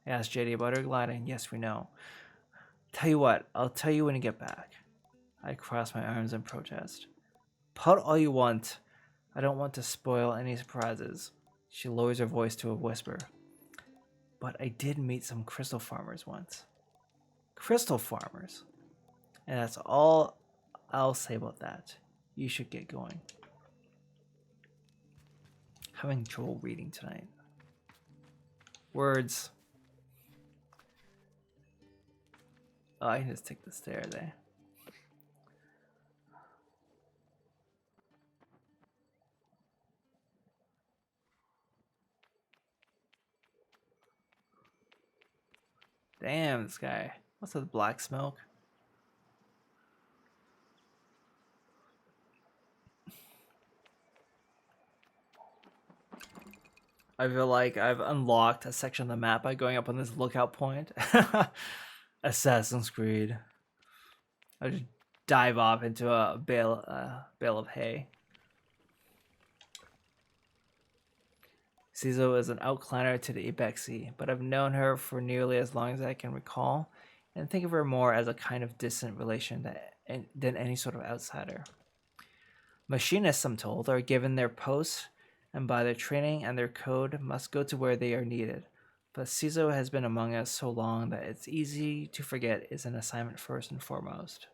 I asked JD about her gliding. Yes, we know. Tell you what, I'll tell you when you get back. I cross my arms in protest. Pout all you want. I don't want to spoil any surprises. She lowers her voice to a whisper. But I did meet some crystal farmers once. Crystal farmers? And that's all I'll say about that. You should get going. Having trouble reading tonight. Words. Oh, I can just take the stairs, eh? Damn, this guy. What's with black smoke? I feel like I've unlocked a section of the map by going up on this lookout point. Assassin's Creed. I just dive off into a bale of hay. Cizo is an outclanner to the Ibexi, but I've known her for nearly as long as I can recall, and think of her more as a kind of distant relation than any sort of outsider. Machinists, I'm told, are given their posts, and by their training and their code, must go to where they are needed. But Cizo has been among us so long that it's easy to forget is an assignment first and foremost.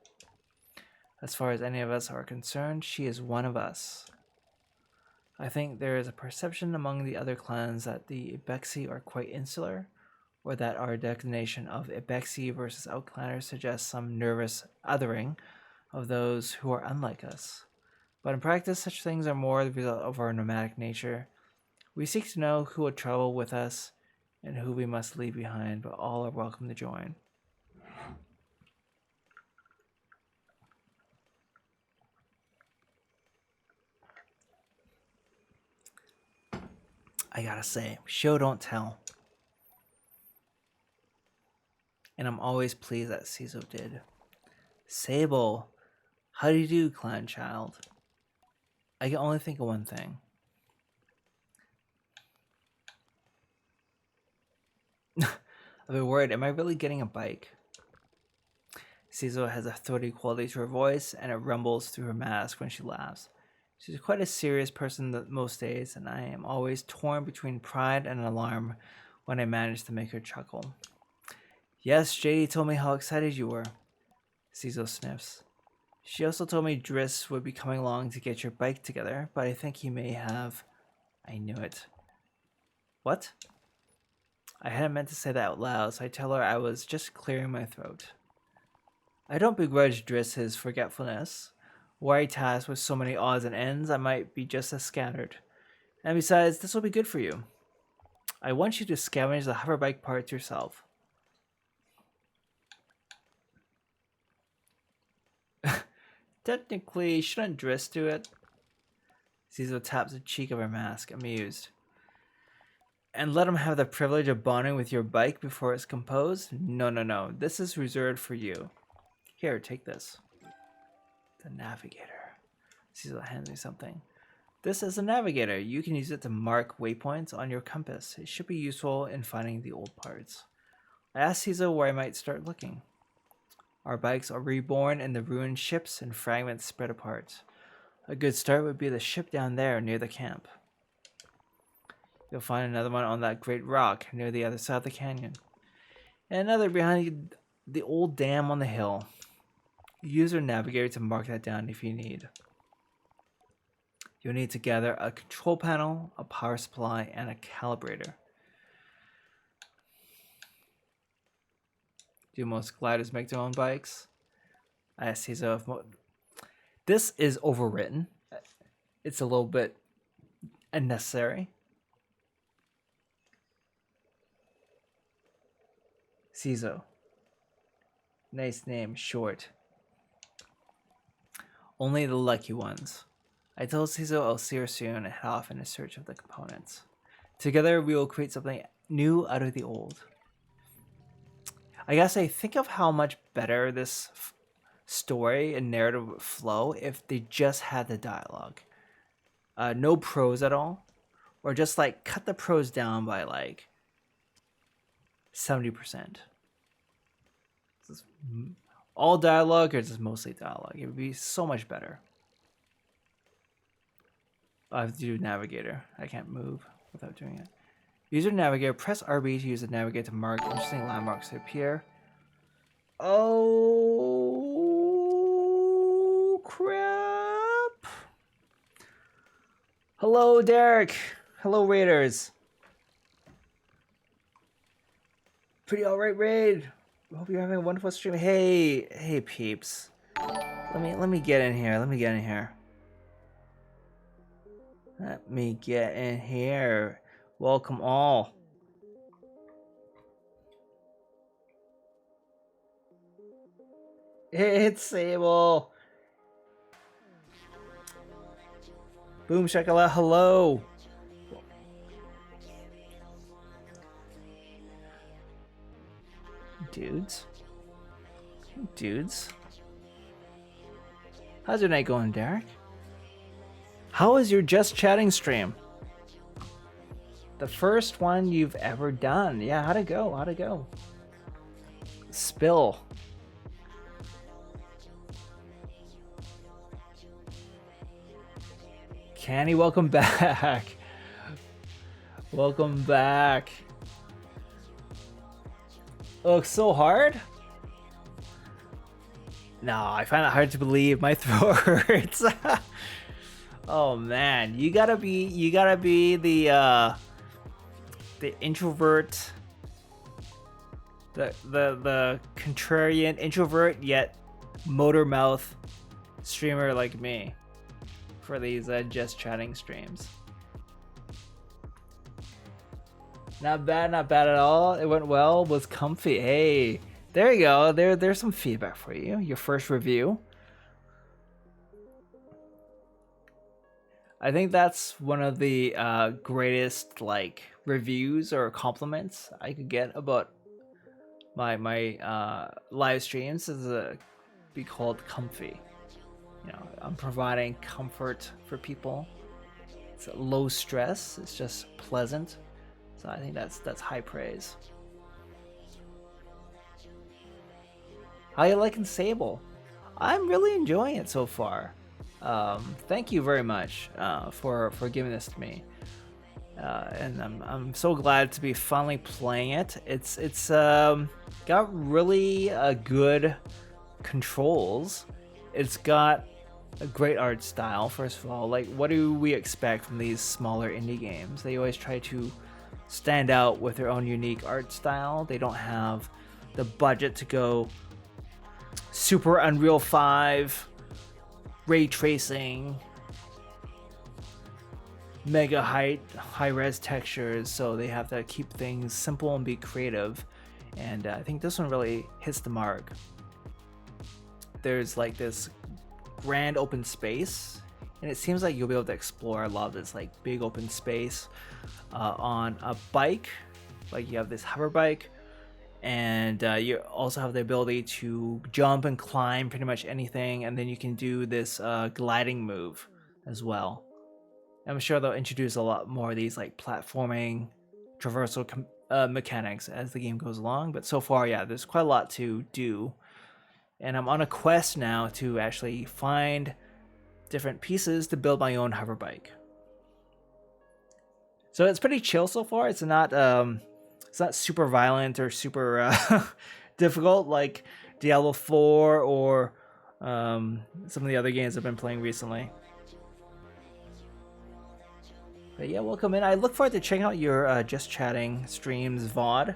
As far as any of us are concerned, she is one of us. I think there is a perception among the other clans that the Ibexi are quite insular, or that our designation of Ibexi versus Outclanner suggests some nervous othering of those who are unlike us. But in practice, such things are more the result of our nomadic nature. We seek to know who will travel with us and who we must leave behind, but all are welcome to join. I gotta say, show don't tell. And I'm always pleased that Cizo did. Sable, how do you do, clan child? I can only think of one thing. I've been worried, am I really getting a bike? Cizo has a throaty quality to her voice, and it rumbles through her mask when she laughs. She's quite a serious person most days, and I am always torn between pride and alarm when I manage to make her chuckle. Yes, JD told me how excited you were. Cizo sniffs. She also told me Driss would be coming along to get your bike together, but I think he may have... I knew it. What? I hadn't meant to say that out loud, so I tell her I was just clearing my throat. I don't begrudge Driss his forgetfulness. Were I tasked with so many odds and ends, I might be just as scattered. And besides, this will be good for you. I want you to scavenge the hoverbike parts yourself. Technically, shouldn't Driss do it? Cizo taps the cheek of her mask, amused. And let him have the privilege of bonding with your bike before it's composed? No. This is reserved for you. Here, take this. The navigator. Cizo hands me something. This is a navigator. You can use it to mark waypoints on your compass. It should be useful in finding the old parts. I asked Cizo where I might start looking. Our bikes are reborn in the ruined ships and fragments spread apart. A good start would be the ship down there near the camp. You'll find another one on that great rock near the other side of the canyon. And another behind the old dam on the hill. Use your navigator to mark that down if you need. You'll need to gather a control panel, a power supply, and a calibrator. Do most gliders make their own bikes? I asked Cizo if this is overwritten. It's a little bit unnecessary. Cizo. Nice name, short. Only the lucky ones. I told Cizo I'll see her soon and head off in a search of the components. Together we will create something new out of the old. I gotta say, think of how much better this story and narrative would flow if they just had the dialogue. No prose at all. Or just like cut the prose down by like 70%. All dialogue or just mostly dialogue. It would be so much better. I have to do navigator. I can't move without doing it. Use your navigator. Press RB to use the navigator to mark interesting landmarks that appear. Oh, crap. Hello, Derek. Hello, Raiders. Pretty alright, Raid. Hope you're having a wonderful stream. Hey, peeps. Let me get in here. Let me get in here. Welcome all. It's Sable. Boom Shakala, hello. Dudes. How's your night going, Derek? How is your Just Chatting stream? The first one you've ever done. Yeah, how'd it go? Spill. Canny, welcome back. Welcome back. Looks so hard? No, I find it hard to believe. My throat hurts. Oh man, you gotta be the introvert, the contrarian introvert yet motor mouth streamer like me for these Just Chatting streams. Not bad at all. It went well. Was comfy. Hey, there you go. There's some feedback for you. Your first review. I think that's one of the greatest like reviews or compliments I could get about my live streams is be called comfy. You know, I'm providing comfort for people. It's low stress. It's just pleasant. So I think that's high praise. How you liking Sable? I'm really enjoying it so far. Thank you very much for giving this to me, and I'm so glad to be finally playing it. It's got really good controls. It's got a great art style. First of all, like what do we expect from these smaller indie games? They always try to stand out with their own unique art style. They don't have the budget to go super Unreal 5. Ray tracing, mega high-res textures, so they have to keep things simple and be creative. And I think this one really hits the mark. There's like this grand open space, and it seems like you'll be able to explore a lot of this like big open space on a bike. Like you have this hover bike, and you also have the ability to jump and climb pretty much anything, and then you can do this gliding move as well. I'm sure they'll introduce a lot more of these like platforming traversal mechanics as the game goes along, but so far, yeah, there's quite a lot to do And I'm on a quest now to actually find different pieces to build my own hover bike. So it's pretty chill so far. It's not super violent or super difficult like Diablo 4 or some of the other games I've been playing recently. But yeah, welcome in. I look forward to checking out your Just Chatting streams VOD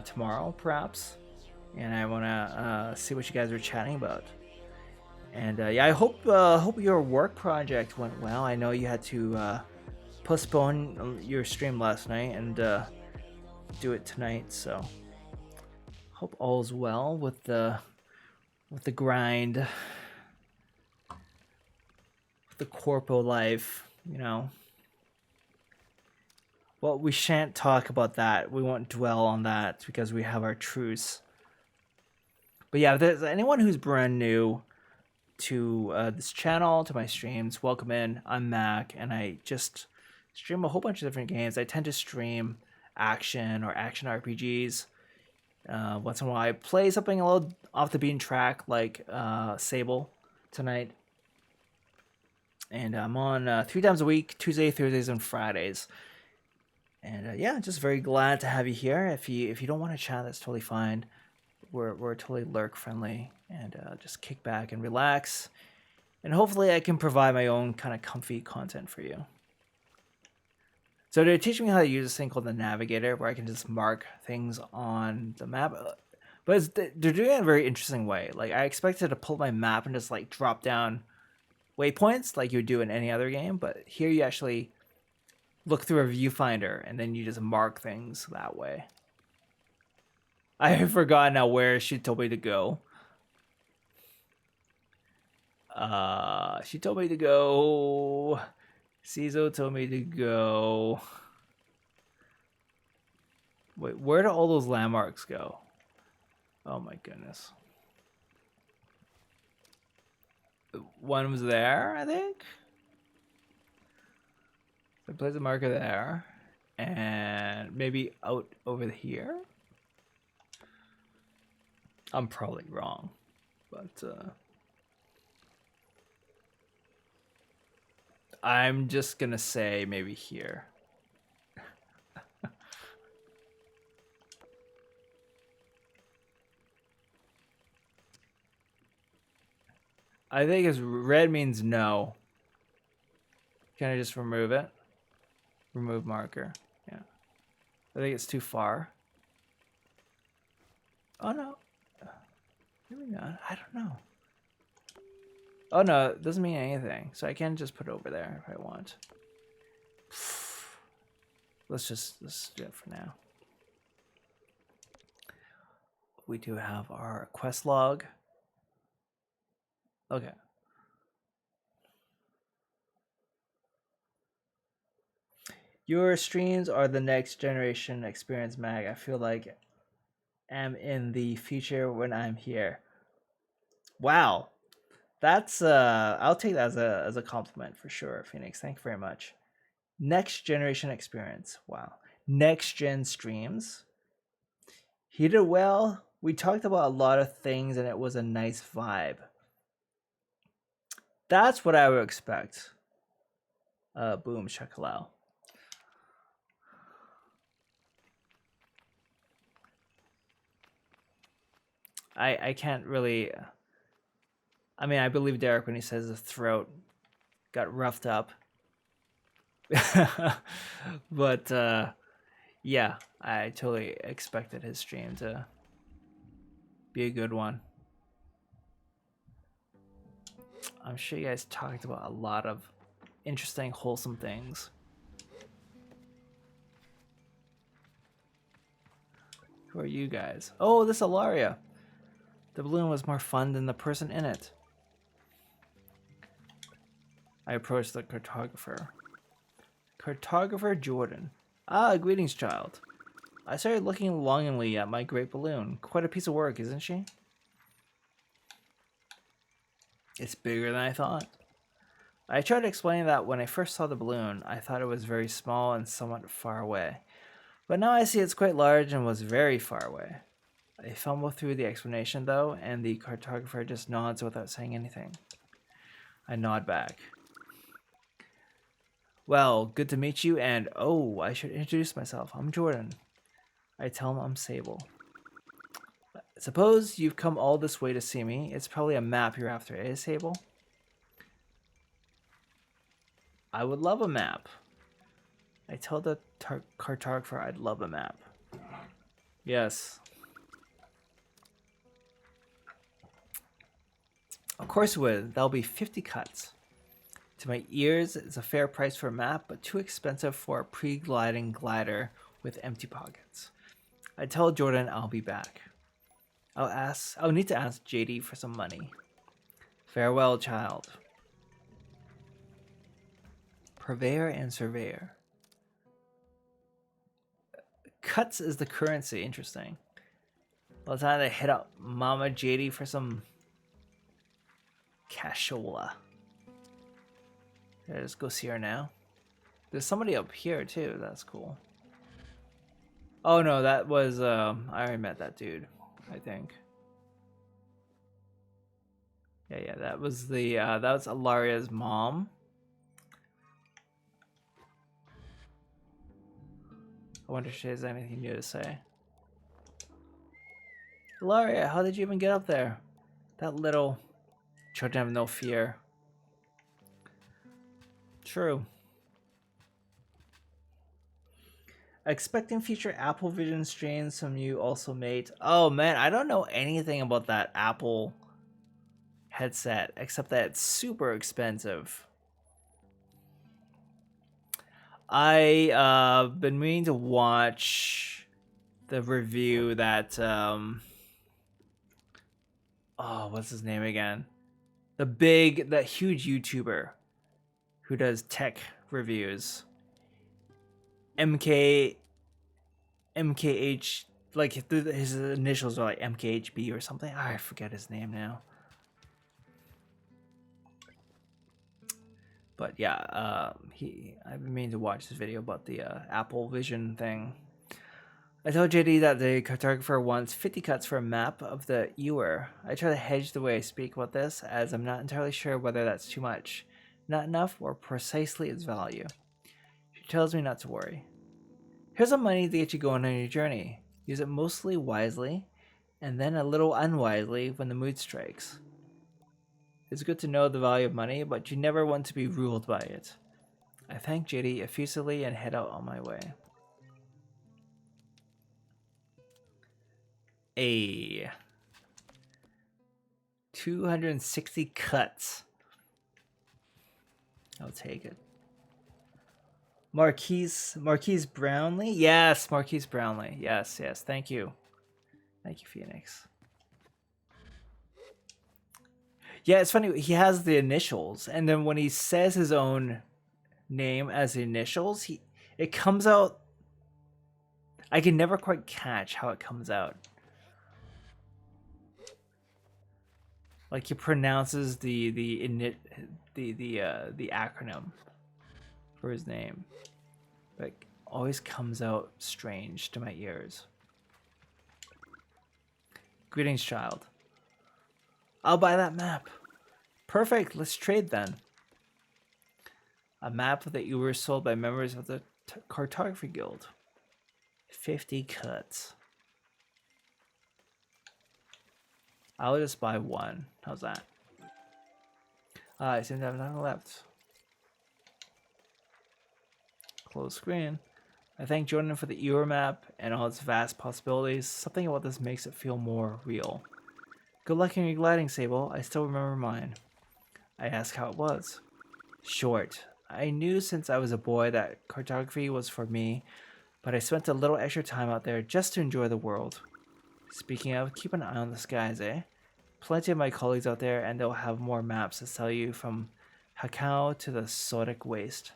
tomorrow, perhaps. And I want to see what you guys are chatting about. And yeah, I hope your work project went well. I know you had to postpone your stream last night and do it tonight. So hope all's well with the grind, with the corpo life. You know. Well, we shan't talk about that. We won't dwell on that because we have our truce. But yeah, if there's anyone who's brand new to this channel, to my streams, welcome in. I'm Mac, and I just stream a whole bunch of different games. I tend to stream action or action RPGs. Once in a while, I play something a little off the beaten track, like Sable tonight. And I'm on 3 times a week, Tuesday, Thursdays, and Fridays. And yeah, just very glad to have you here. If you don't want to chat, that's totally fine. We're totally lurk friendly, and just kick back and relax. And hopefully I can provide my own kind of comfy content for you. So they're teaching me how to use this thing called the Navigator, where I can just mark things on the map. But they're doing it in a very interesting way. Like, I expected to pull my map and just like drop down waypoints like you would do in any other game, but here you actually look through a viewfinder and then you just mark things that way. I have forgotten now where she told me to go. She told me to go. Cizo told me to go. Wait, where do all those landmarks go? Oh my goodness. One was there, I think. So I place a marker there. And maybe out over here. I'm probably wrong. But I'm just gonna say maybe here. I think it's red means no. Can I just remove it? Remove marker. Yeah. I think it's too far. Oh no. Maybe not. I don't know. Oh no, it doesn't mean anything. So I can just put it over there if I want. Let's do it for now. We do have our quest log. Okay. Your streams are the next generation experience, Mag. I feel like I'm in the future when I'm here. Wow. That's I'll take that as a compliment for sure, Phoenix. Thank you very much. Next generation experience. Wow. Next gen streams. He did well. We talked about a lot of things and it was a nice vibe. That's what I would expect. Boom, shakalau. I can't really. I mean, I believe Derek when he says his throat got roughed up. But yeah, I totally expected his stream to be a good one. I'm sure you guys talked about a lot of interesting, wholesome things. Who are you guys? Oh, this Alaria. The balloon was more fun than the person in it. I approached the cartographer. Cartographer Jordan. Ah, greetings, child. I started looking longingly at my great balloon. Quite a piece of work, isn't she? It's bigger than I thought. I tried to explain that when I first saw the balloon, I thought it was very small and somewhat far away. But now I see it's quite large and was very far away. I fumble through the explanation though, and the cartographer just nods without saying anything. I nod back. Well, good to meet you, and oh, I should introduce myself. I'm Jordan. I tell him I'm Sable. Suppose you've come all this way to see me. It's probably a map you're after, eh, Sable? I would love a map. I tell the cartographer I'd love a map. Yes. Of course it would. That'll be 50 cuts. To my ears, it's a fair price for a map, but too expensive for a pre-gliding glider with empty pockets. I tell Jordan I'll be back. I'll need to ask JD for some money. Farewell, child. Purveyor and surveyor. Cuts is the currency. Interesting. By the time they hit up Mama JD for some cashola. Yeah, let's go see her now. There's somebody up here too. That's cool. Oh no, that was I already met that dude, I think. Yeah, that was the that was Alaria's mom. I wonder if she has anything new to say. Alaria, how did you even get up there? That little children have no fear. True. Expecting future Apple Vision strains from you also, mate. Oh man, I don't know anything about that Apple headset except that it's super expensive. I been meaning to watch the review that oh, what's his name again? That huge YouTuber who does tech reviews. MKH, like his initials are like MKHB or something. I forget his name now. But yeah, I've been meaning to watch this video about the Apple Vision thing. I told JD that the cartographer wants 50 cuts for a map of the Ewer. I try to hedge the way I speak about this, as I'm not entirely sure whether that's too much, not enough, or precisely its value. She tells me not to worry. Here's some money to get you going on your journey. Use it mostly wisely, and then a little unwisely when the mood strikes. It's good to know the value of money, but you never want to be ruled by it. I thank JD effusively and head out on my way. A 260 cuts. I'll take it. Marquise Brownlee? Yes, Marquise Brownlee. Yes. Thank you. Thank you, Phoenix. Yeah, it's funny. He has the initials, and then when he says his own name as the initials, it comes out. I can never quite catch how it comes out. Like he pronounces the acronym for his name, like always comes out strange to my ears. Greetings, child. I'll buy that map. Perfect, let's trade then. A map that you were sold by members of the Cartography Guild. 50 cuts. I'll just buy one. How's that? I seem to have nothing left. Close screen. I thank Jordan for the Ewer map and all its vast possibilities. Something about this makes it feel more real. Good luck in your gliding, Sable. I still remember mine. I asked how it was. Short. I knew since I was a boy that cartography was for me, but I spent a little extra time out there just to enjoy the world. Speaking of, keep an eye on the skies, eh? Plenty of my colleagues out there, and they'll have more maps to sell you from Hakao to the Sodic Waste.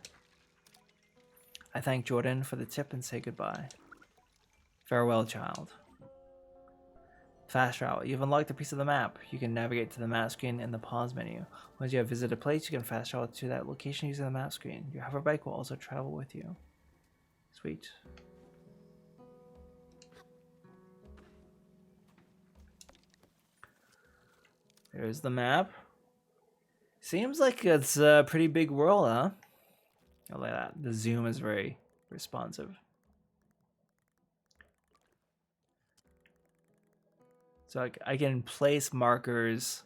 I thank Jordan for the tip and say goodbye. Farewell, child. Fast travel. You've unlocked a piece of the map. You can navigate to the map screen in the pause menu. Once you have visited a place, you can fast travel to that location using the map screen. Your hover bike will also travel with you. Sweet. There's the map. Seems like it's a pretty big world, huh? I like that. The zoom is very responsive. So I can place markers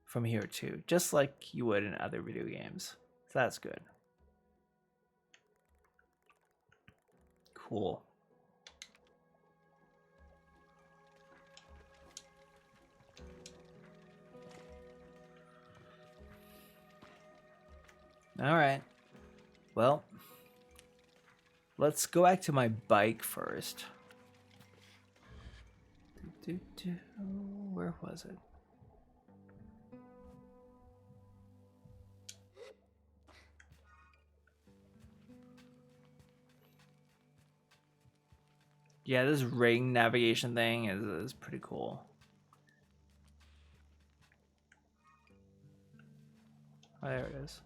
from here too, just like you would in other video games. So that's good. Cool. All right. Well, let's go back to my bike first. Where was it? Yeah, this ring navigation thing is pretty cool. Oh, there it is.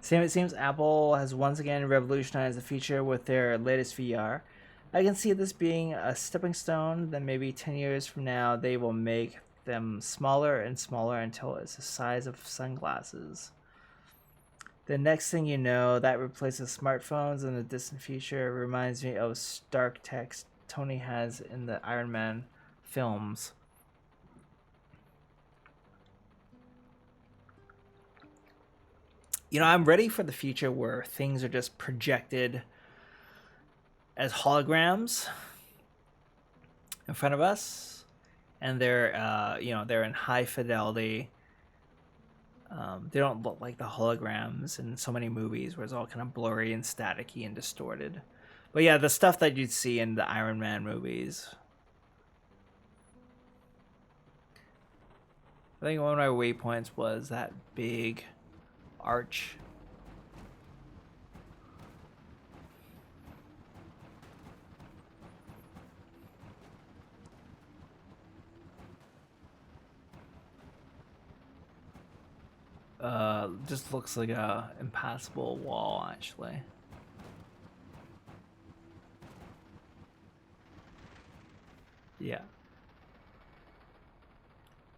It seems Apple has once again revolutionized the feature with their latest VR. I can see this being a stepping stone, then maybe 10 years from now they will make them smaller and smaller until it's the size of sunglasses. The next thing you know, that replaces smartphones in the distant future. It reminds me of stark text Tony has in the Iron Man films. You know, I'm ready for the future where things are just projected as holograms in front of us, and they're they're in high fidelity. They don't look like the holograms in so many movies where it's all kind of blurry and staticky and distorted. But yeah, the stuff that you'd see in the Iron Man movies. I think one of my waypoints was that big arch. Just looks like a impassable wall, actually. Yeah.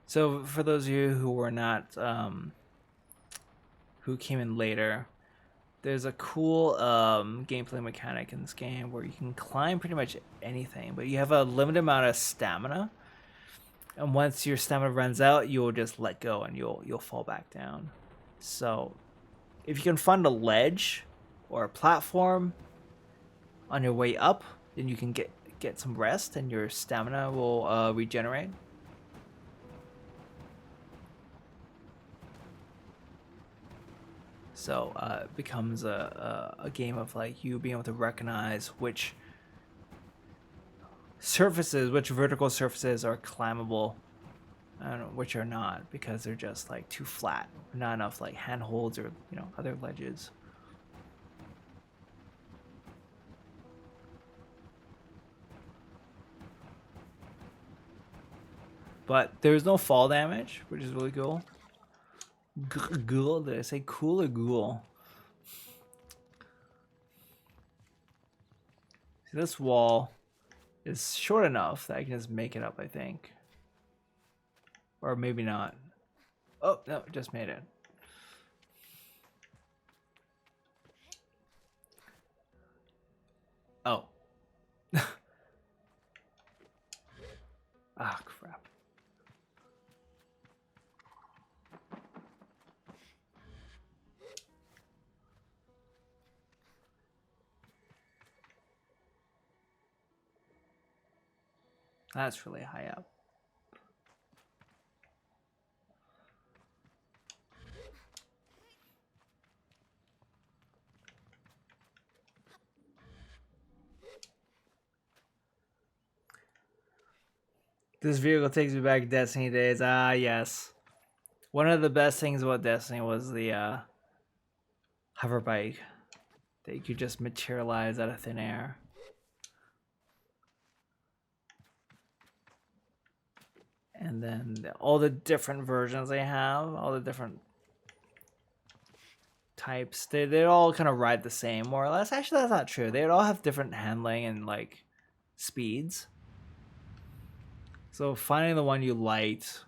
So for those of you who were not, who came in later, there's a cool gameplay mechanic in this game where you can climb pretty much anything, but you have a limited amount of stamina, and once your stamina runs out, you'll just let go and you'll fall back down. So if you can find a ledge or a platform on your way up, then you can get some rest and your stamina will regenerate. So it becomes a game of like you being able to recognize which vertical surfaces are climbable and which are not, because they're just like too flat, not enough like handholds or other ledges. But there's no fall damage, which is really cool. Ghoul? Did I say cool or ghoul? See, this wall is short enough that I can just make it up, I think. Or maybe not. Oh, no, just made it. Oh. Ah, crap. That's really high up. This vehicle takes me back to Destiny days. Ah, yes. One of the best things about Destiny was the hover bike that you could just materialize out of thin air. And then all the different versions they have, all the different types. They all kind of ride the same, more or less. Actually, that's not true. They all have different handling and like speeds. So finding the one you liked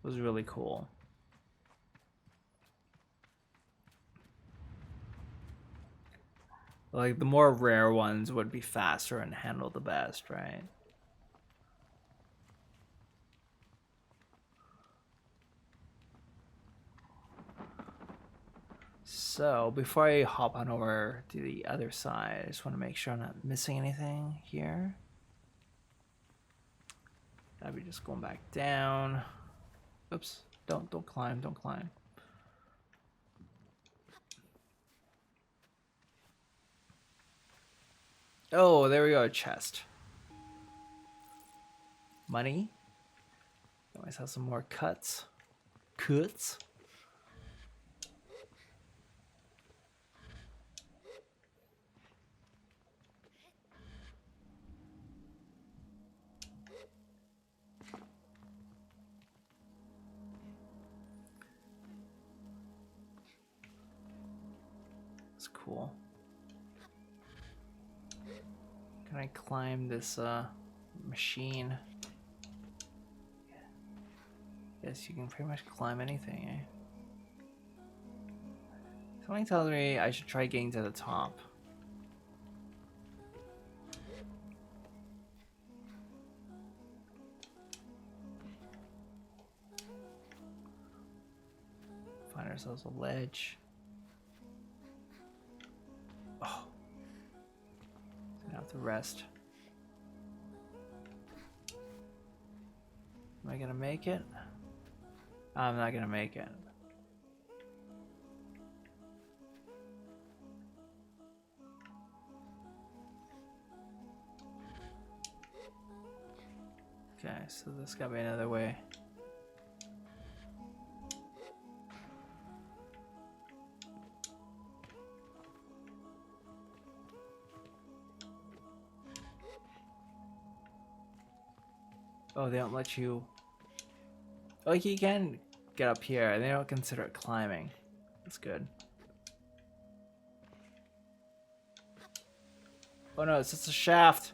was really cool. Like the more rare ones would be faster and handle the best, right? So before I hop on over to the other side, I just want to make sure I'm not missing anything here. I'll be just going back down. Oops! Don't climb! Don't climb! Oh, there we go. A chest. Money. Always have some more cuts. Cuts. That's cool. Can I climb this machine? Yes, you can pretty much climb anything, eh? Something tells me I should try getting to the top. Find ourselves a ledge. Oh. Gonna have to rest. Am I gonna make it? I'm not gonna make it. Okay, so this gotta be another way. Oh, they don't let you... Oh, you can get up here, and they don't consider it climbing. That's good. Oh no, it's just a shaft.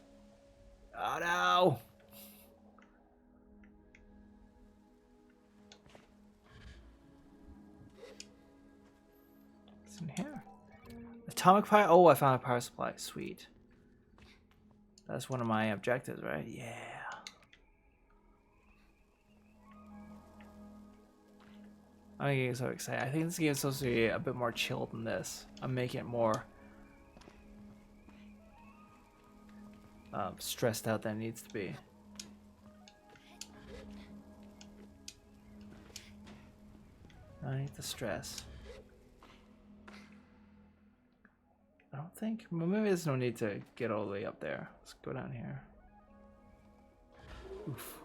Oh no! What's in here? Atomic power. Oh, I found a power supply. Sweet. That's one of my objectives, right? Yeah. I'm getting so excited. I think this game is supposed to be a bit more chill than this. I'm making it more stressed out than it needs to be. I need the stress. I don't think. Well, maybe there's no need to get all the way up there. Let's go down here. Oof.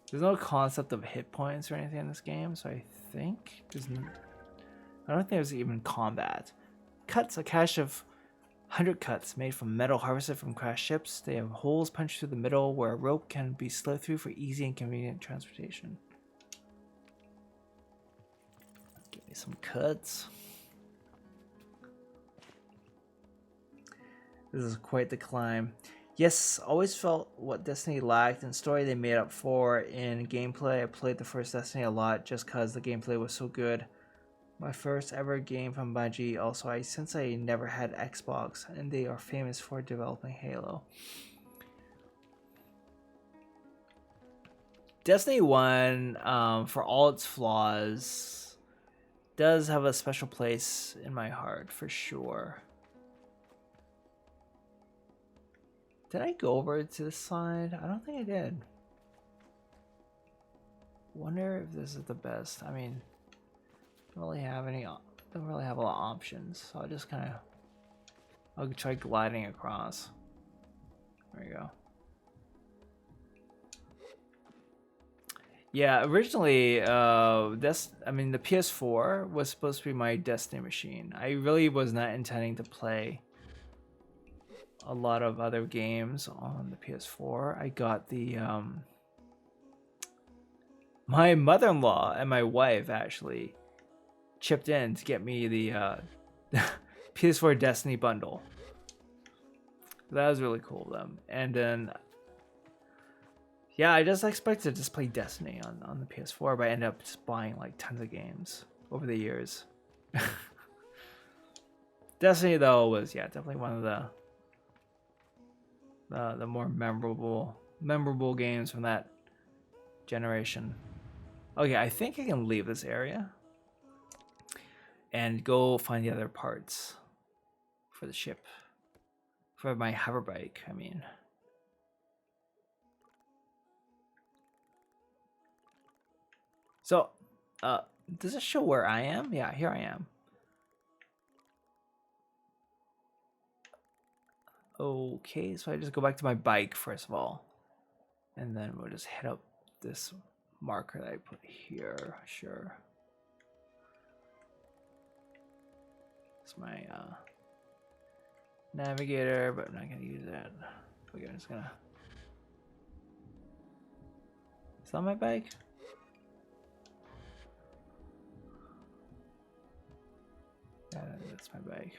There's no concept of hit points or anything in this game, so I think there's no, I don't think there's even combat. Cuts, a cache of 100 cuts made from metal harvested from crashed ships. They have holes punched through the middle where a rope can be slid through for easy and convenient transportation. Give me some cuts. This is quite the climb. Yes, always felt what Destiny lacked in story they made up for in gameplay. I played the first Destiny a lot just because the gameplay was so good. My first ever game from Bungie. Also, since I never had Xbox, and they are famous for developing Halo. Destiny 1, for all its flaws, does have a special place in my heart for sure. Did I go over to this side? I don't think I did. Wonder if this is the best. I mean, don't really have a lot of options. So I'll just I'll try gliding across. There you go. Yeah, originally, the PS4 was supposed to be my Destiny machine. I really was not intending to play a lot of other games on the PS4. I got the My mother-in-law and my wife actually chipped in to get me the PS4 Destiny bundle. That was really cool of them. And then, yeah, I just expected to just play Destiny on the PS4, but I ended up just buying like tons of games over the years. Destiny though was, yeah, definitely one of the more memorable games from that generation. Okay, I think I can leave this area and go find the other parts for the ship. For my hoverbike, I mean. So, does it show where I am? Yeah, here I am. Okay, so I just go back to my bike first of all. And then we'll just hit up this marker that I put here. Sure. It's my navigator, but I'm not gonna use that. Okay, I'm just gonna. Is that my bike? Yeah, that's my bike.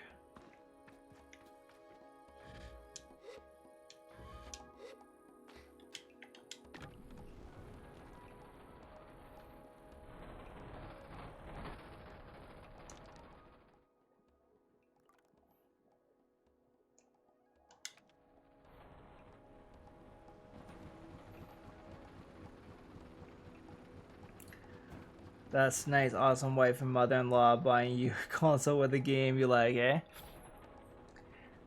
That's nice, awesome wife and mother-in-law buying you a console with a game you like, eh?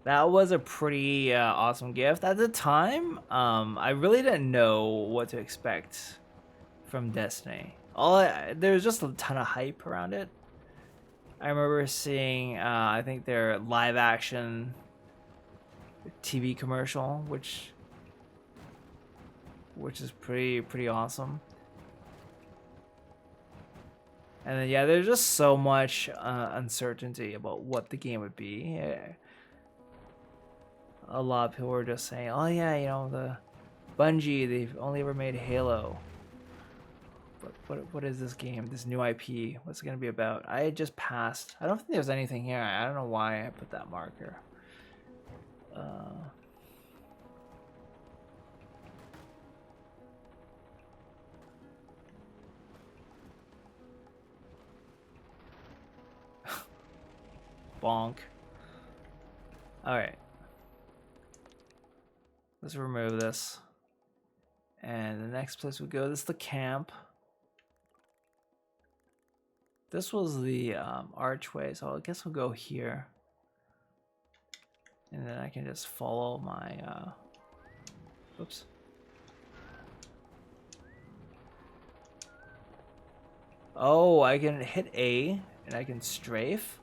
That was a pretty awesome gift. At the time, I really didn't know what to expect from Destiny. There was just a ton of hype around it. I remember seeing, I think their live-action TV commercial, which is pretty awesome. And then, yeah, there's just so much uncertainty about what the game would be. A lot of people were just saying, oh yeah, you know, the Bungie, they've only ever made Halo. But what is this game, this new IP? What's it going to be about? I just passed. I don't think there's anything here. I don't know why I put that marker. Bonk. Alright. Let's remove this. And the next place we go, this is the camp. This was the archway, so I guess we'll go here. And then I can just follow my... oops. Oh, I can hit A, and I can strafe.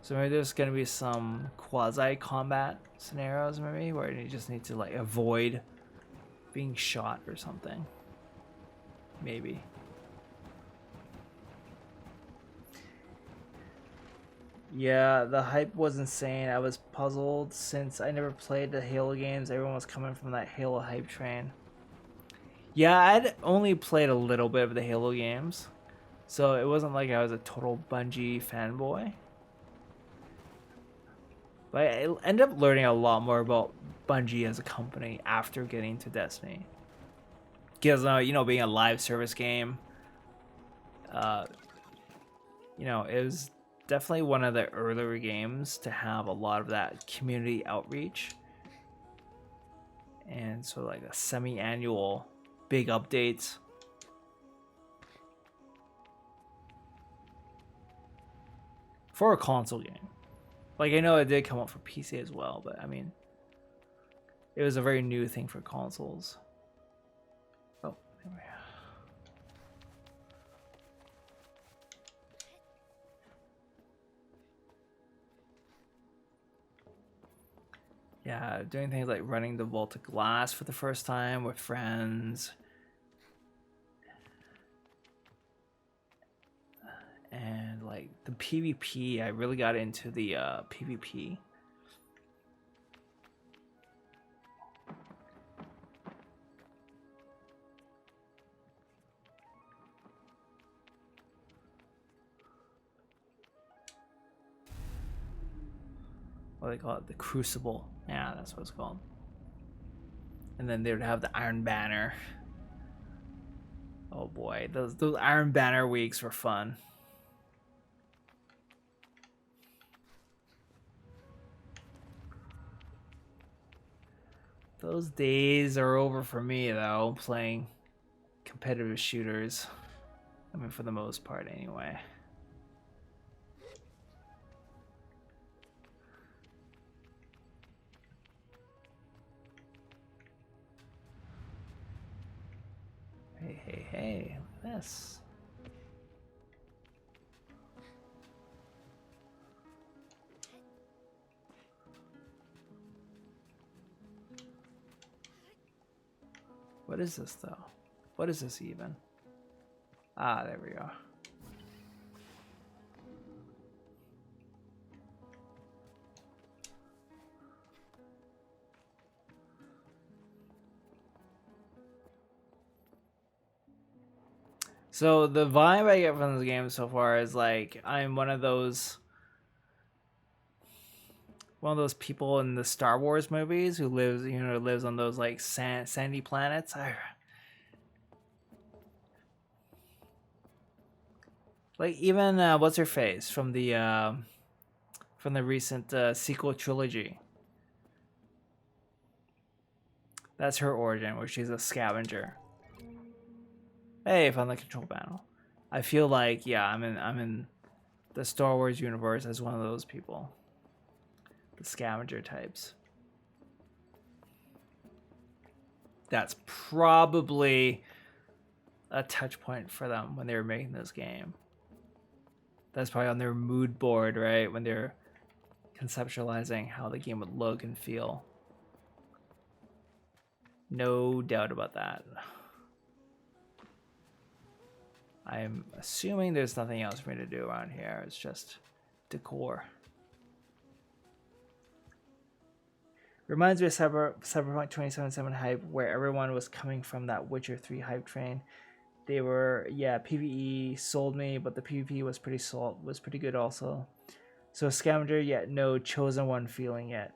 So maybe there's gonna be some quasi-combat scenarios, maybe, where you just need to like avoid being shot or something. Maybe. Yeah, the hype was insane. I was puzzled since I never played the Halo games. Everyone was coming from that Halo hype train. Yeah, I'd only played a little bit of the Halo games, so it wasn't like I was a total Bungie fanboy. But I ended up learning a lot more about Bungie as a company after getting to Destiny. Because, you know, being a live service game, you know, it was definitely one of the earlier games to have a lot of that community outreach. And so, like, a semi-annual big updates. For a console game. Like, I know it did come out for PC as well, but I mean, it was a very new thing for consoles. Oh, there we go. Yeah, doing things like running the Vault of Glass for the first time with friends. And like the PvP, I really got into the PvP. what do they call it? The Crucible. Yeah, that's what it's called. And then they would have the Iron Banner. Oh boy, those Iron Banner weeks were fun. Those days are over for me though, playing competitive shooters. I mean, for the most part anyway. Hey, look at this. What is this though? What is this even? Ah, there we go. So the vibe I get from this game so far is like I'm one of those people in the Star Wars movies who lives on those like sandy planets. Like even what's her face from the recent sequel trilogy. That's her origin, where she's a scavenger. Hey, found the control panel. I feel like I'm in the Star Wars universe as one of those people. The scavenger types. That's probably a touch point for them when they were making this game. That's probably on their mood board, right? When they're conceptualizing how the game would look and feel. No doubt about that. I'm assuming there's nothing else for me to do around here. It's just decor. Reminds me of Cyberpunk 2077 hype, where everyone was coming from that Witcher 3 hype train. They were, PvE sold me, but the PvP was pretty good also. So scavenger, yet no chosen one feeling yet.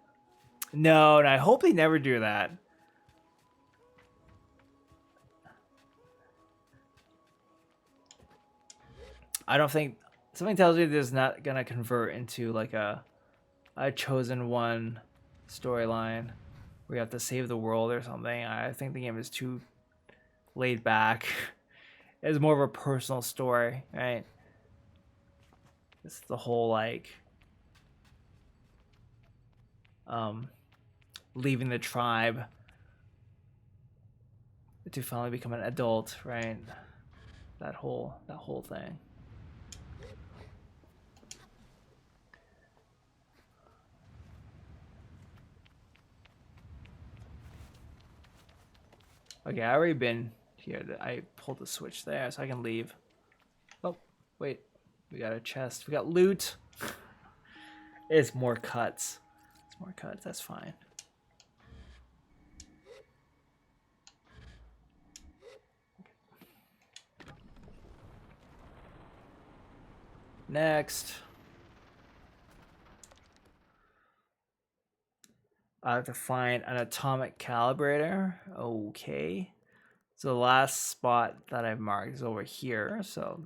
No, and I hope they never do that. I don't think, something tells me this is not gonna convert into like a chosen one storyline where you have to save the world or something. I think the game is too laid back. It's more of a personal story, right? It's the whole like leaving the tribe to finally become an adult, right? That whole thing. Okay, I already been here. I pulled the switch there so I can leave. Oh, wait. We got a chest. We got loot. It's more cuts. It's more cuts. That's fine. Next. I have to find an atomic calibrator. Okay. So the last spot that I've marked is over here. So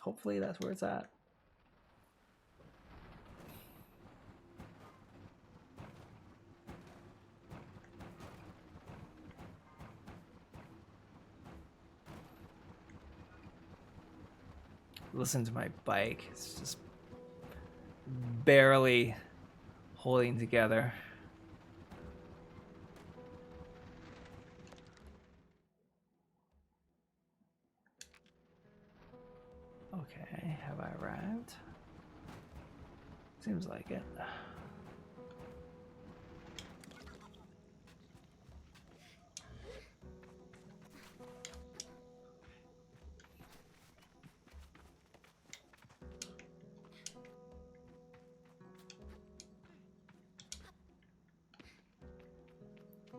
hopefully that's where it's at. Listen to my bike. It's just barely holding together. Okay, have I arrived? Seems like it.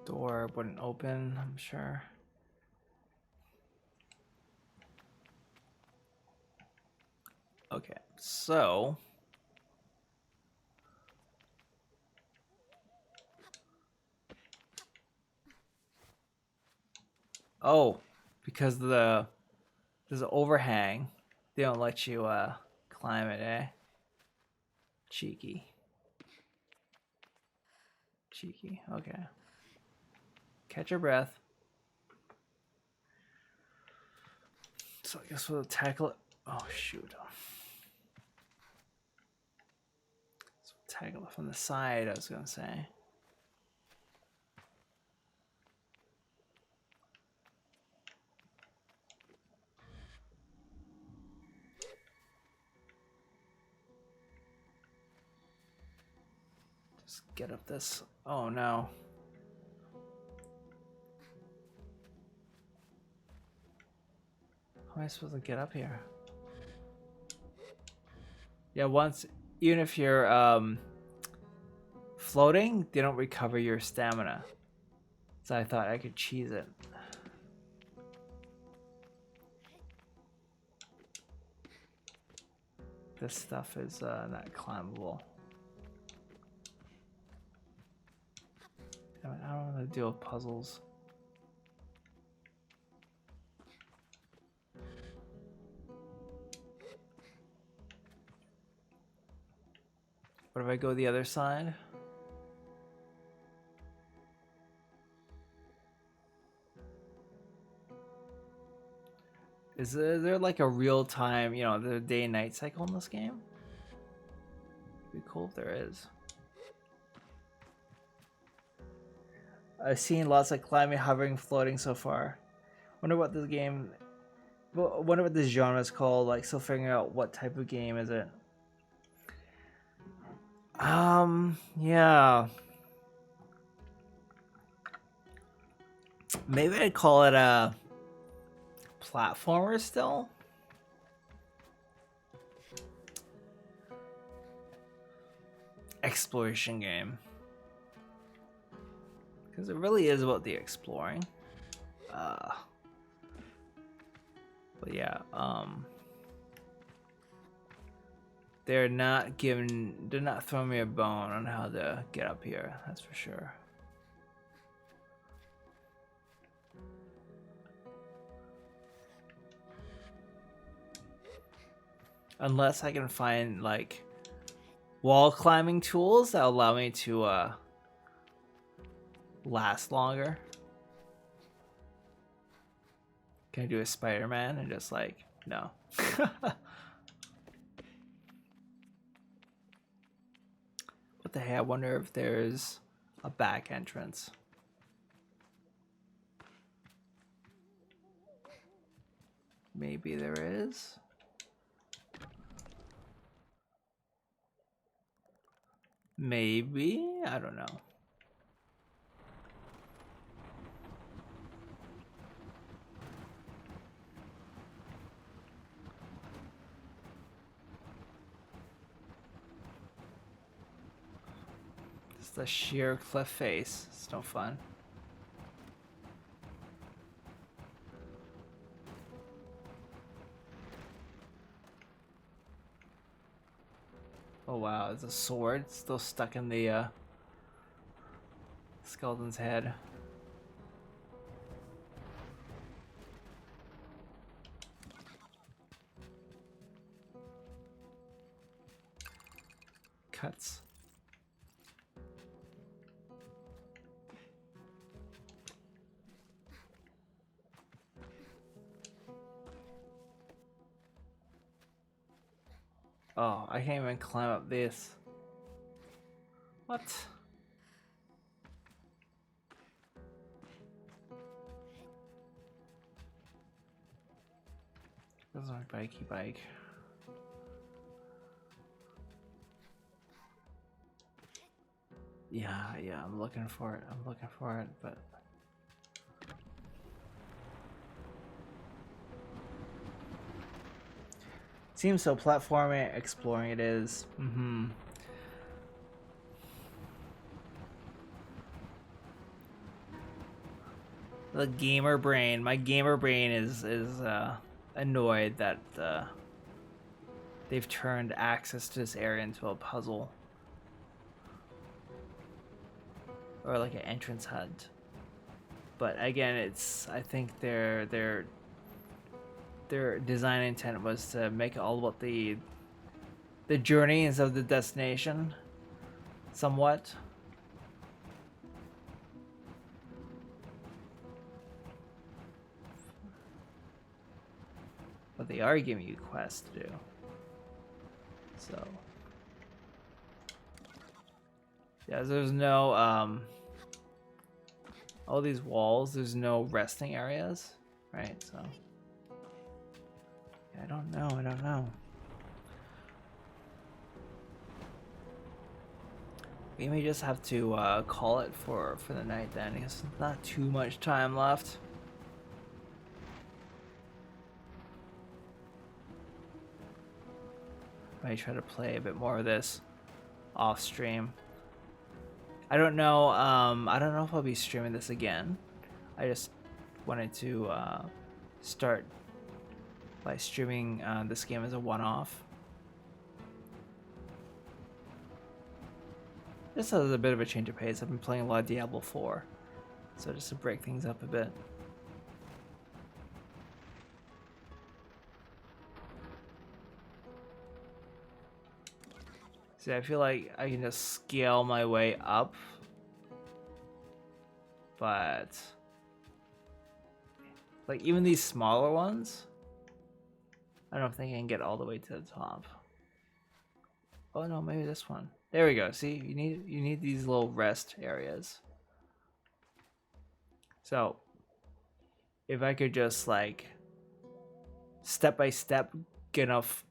Door wouldn't open, I'm sure. Okay, so Oh, because there's an overhang. They don't let you climb it, eh? Cheeky. Cheeky. Okay. Catch your breath. So I guess we'll tackle it. Oh shoot. So tackle it from the side, I was gonna say. Just get up this. Oh no. How am I supposed to get up here? Yeah, even if you're floating, they don't recover your stamina. So I thought I could cheese it. This stuff is not climbable. Damn it, I don't want to deal with puzzles. What if I go the other side? Is there like a real time, the day and night cycle in this game? It'd be cool if there is. I've seen lots of climbing, hovering, floating so far. Wonder what this game, wonder what this genre is called. Like, still figuring out what type of game is it. Yeah. Maybe I'd call it a platformer still. Exploration game. Because it really is about the exploring. But yeah, they're not throwing me a bone on how to get up here, that's for sure. Unless I can find like wall climbing tools that allow me to last longer. Can I do a Spider-Man and just like, no. What the heck? I wonder if there's a back entrance. Maybe there is. Maybe, I don't know. Just a sheer cliff face. It's no fun. Oh wow, it's a sword still stuck in the skeleton's head. Cuts. Oh, I can't even climb up this. What? This is my bikey bike. Yeah, I'm looking for it, but seems so platforming, exploring it is. The gamer brain, my gamer brain is annoyed that they've turned access to this area into a puzzle. Or like an entrance hunt. But again, I think their design intent was to make it all about the journey instead of the destination, somewhat. But they are giving you quests to do. So yeah, there's no all these walls, there's no resting areas, right? So I don't know. We may just have to call it for the night then, because there's not too much time left. I try to play a bit more of this off stream. I don't know. I don't know if I'll be streaming this again. I just wanted to start by streaming this game as a one-off. Just as a bit of a change of pace. I've been playing a lot of Diablo 4, so just to break things up a bit. See, I feel like I can just scale my way up, but like even these smaller ones, I don't think I can get all the way to the top. Oh no, maybe this one. There we go. See, you need these little rest areas. So if I could just like step by step get enough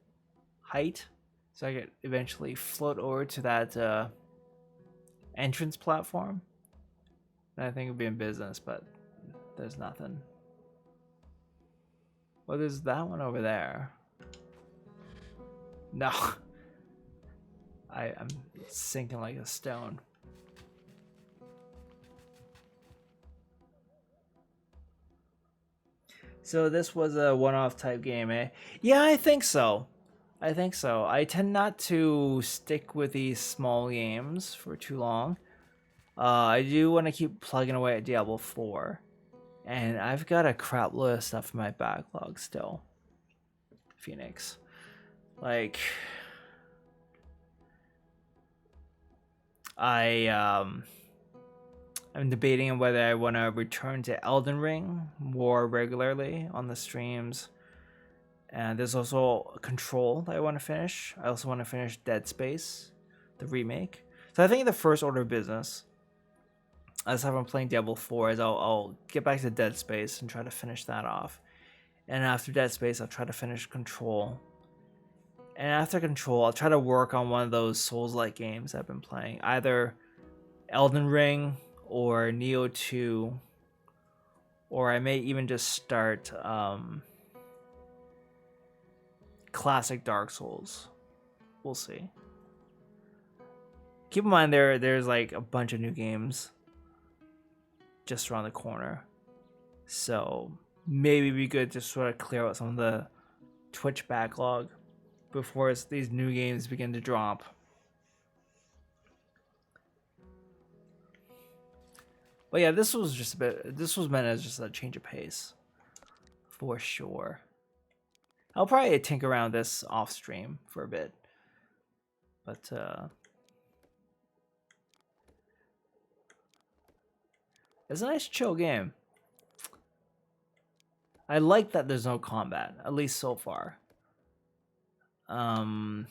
height, so I could eventually float over to that entrance platform, then I think it'd be in business, but there's nothing. Well, there's that one over there. No. I'm sinking like a stone. So this was a one-off type game, eh? Yeah, I think so. I tend not to stick with these small games for too long. I do want to keep plugging away at Diablo 4. And I've got a crap load of stuff in my backlog still. Phoenix. Like, I'm debating on whether I want to return to Elden Ring more regularly on the streams. And there's also Control that I want to finish. I also want to finish Dead Space, the remake. So I think the first order of business, as I'm playing Diablo 4, is I'll get back to Dead Space and try to finish that off. And after Dead Space, I'll try to finish Control. And after Control, I'll try to work on one of those Souls-like games I've been playing. Either Elden Ring or Neo 2. Or I may even just start classic Dark Souls. We'll see. Keep in mind there's like a bunch of new games just around the corner. So maybe it'd be good to sort of clear out some of the Twitch backlog before these new games begin to drop. But yeah, this was meant as just a change of pace. For sure. I'll probably tinker around this off stream for a bit. But it's a nice chill game. I like that there's no combat, at least so far. I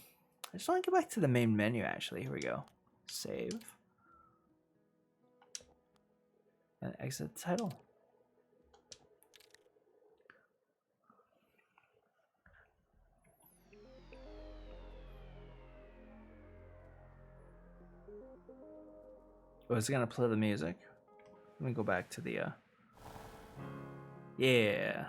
just want to get back to the main menu actually. Here we go. Save. And exit the title. Oh, it's gonna play the music. Let me go back to the yeah.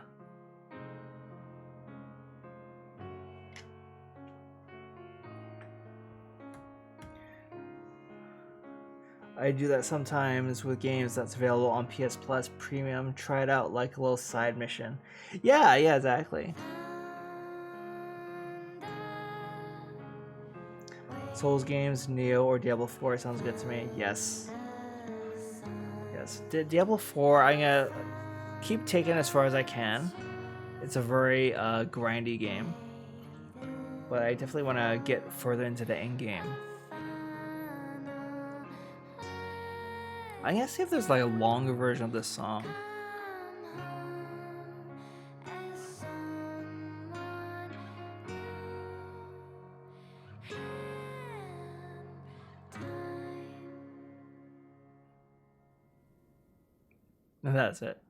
I do that sometimes with games that's available on PS Plus Premium. Try it out like a little side mission. Yeah, exactly. Souls games, Neo, or Diablo 4 sounds good to me. Yes. this. Diablo 4, I'm gonna keep taking as far as I can. It's a very grindy game, but I definitely want to get further into the end game. I'm gonna see if there's like a longer version of this song. And that's it.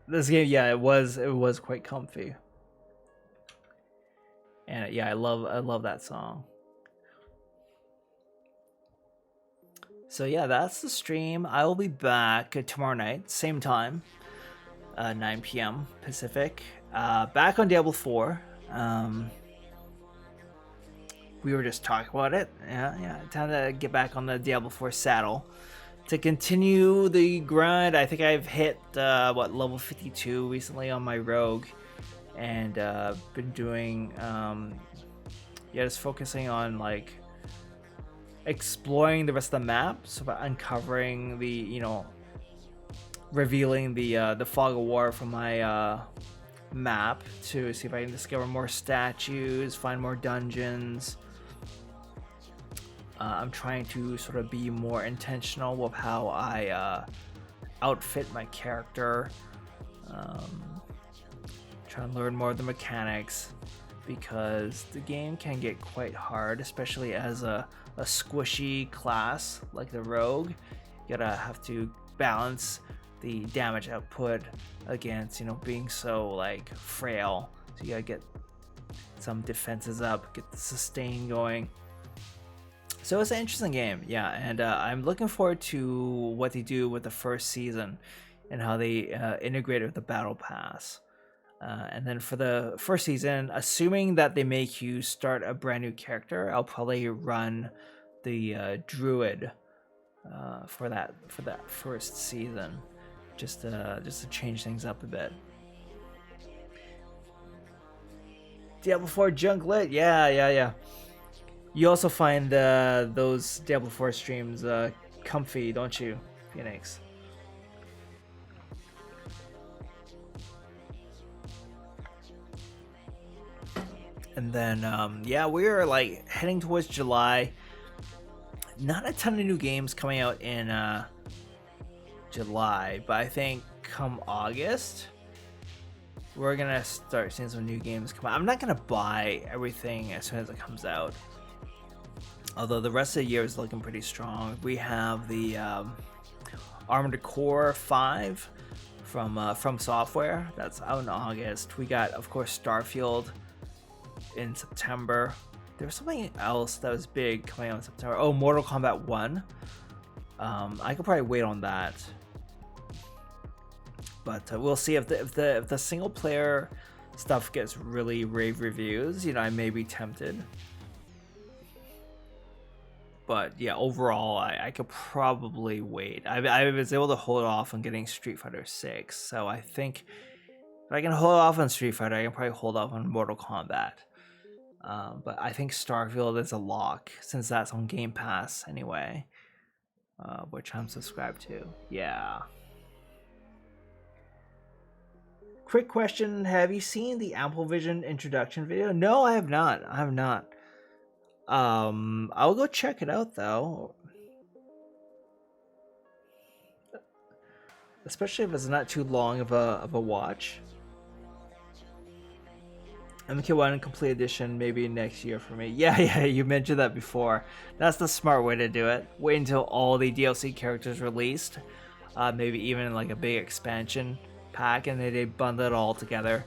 This game, yeah, it was quite comfy. And yeah, I love that song. So yeah, that's the stream. I will be back tomorrow night, same time, 9 p.m. Pacific. Back on Diablo 4. We were just talking about it. Yeah, time to get back on the Diablo 4 saddle to continue the grind. I think I've hit level 52 recently on my rogue, and been doing just focusing on like exploring the rest of the map, so by uncovering the revealing the fog of war from my map to see if I can discover more statues, find more dungeons. I'm trying to sort of be more intentional with how I outfit my character. Trying to learn more of the mechanics, because the game can get quite hard, especially as a squishy class like the rogue. You gotta have to balance the damage output against being so like frail. So you gotta get some defenses up, get the sustain going. So it's an interesting game, yeah, and I'm looking forward to what they do with the first season and how they integrate it with the battle pass. And then for the first season, assuming that they make you start a brand new character, I'll probably run the druid for that first season, just to change things up a bit. Diablo 4 junk lit, yeah. You also find those Diablo 4 streams comfy, don't you, Phoenix? And then, we're like heading towards July. Not a ton of new games coming out in July, but I think come August, we're gonna start seeing some new games come out. I'm not gonna buy everything as soon as it comes out, although the rest of the year is looking pretty strong. We have the Armored Core 5 from Software that's out in August. We got, of course, Starfield in September. There was something else that was big coming out in September. Oh, Mortal Kombat 1. I could probably wait on that, but we'll see if the single player stuff gets really rave reviews. I may be tempted, but yeah, overall, I could probably wait. I was able to hold off on getting Street Fighter 6, so I think if I can hold off on Street Fighter, I can probably hold off on Mortal Kombat. But I think Starfield is a lock, since that's on Game Pass anyway, which I'm subscribed to. Yeah. Quick question: have you seen the Apple Vision introduction video? No, I have not. I'll go check it out though, especially if it's not too long of a watch. MK1 Complete Edition maybe next year for me. Yeah, you mentioned that before. That's the smart way to do it. Wait until all the DLC characters released, maybe even like a big expansion pack, and they bundle it all together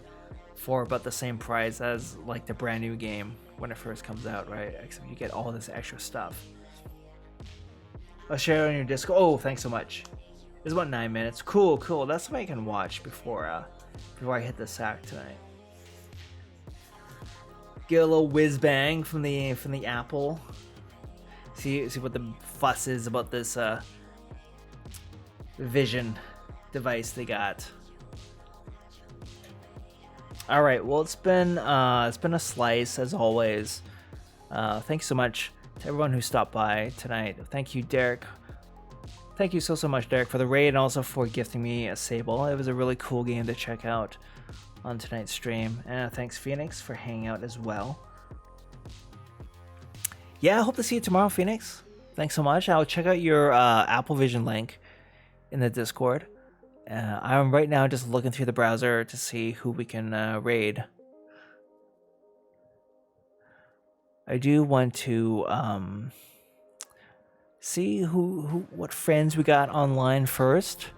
for about the same price as like the brand new game when it first comes out, right? Except you get all this extra stuff. I'll share it on your Discord. Oh, thanks so much. It's about 9 minutes. Cool. That's something I can watch before I hit the sack tonight. Get a little whiz bang from the Apple. See what the fuss is about this Vision device they got. All right, well, it's been a slice as always. Thanks so much to everyone who stopped by tonight. Thank you, Derek. Thank you so much, Derek, for the raid and also for gifting me a Sable. It was a really cool game to check out on tonight's stream. And thanks, Phoenix, for hanging out as well. Yeah, I hope to see you tomorrow, Phoenix. Thanks so much. I'll check out your Apple Vision link in the Discord. I'm right now just looking through the browser to see who we can raid. I do want to see what friends we got online first.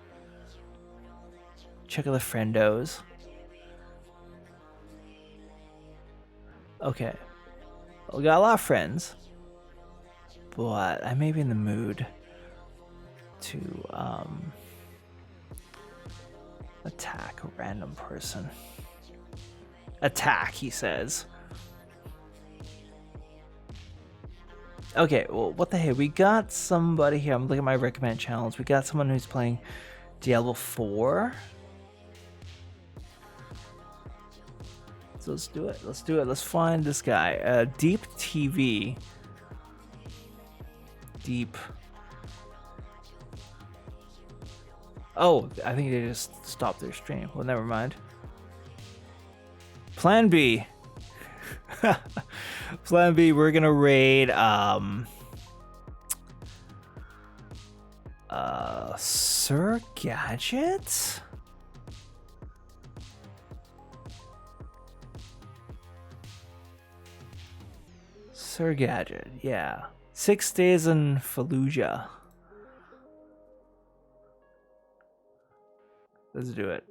Check out the friendos. Okay, we got a lot of friends, but I may be in the mood to attack a random person. Attack, he says. Okay, well, what the heck? We got somebody here. I'm looking at my recommend channels. We got someone who's playing Diablo 4. So let's do it. Let's do it. Let's find this guy. Deep TV. Deep. Oh, I think they just stopped their stream. Well, never mind. Plan B. Plan B, we're gonna raid Sir Gadget? Sir Gadget, yeah. 6 days in Fallujah. Let's do it.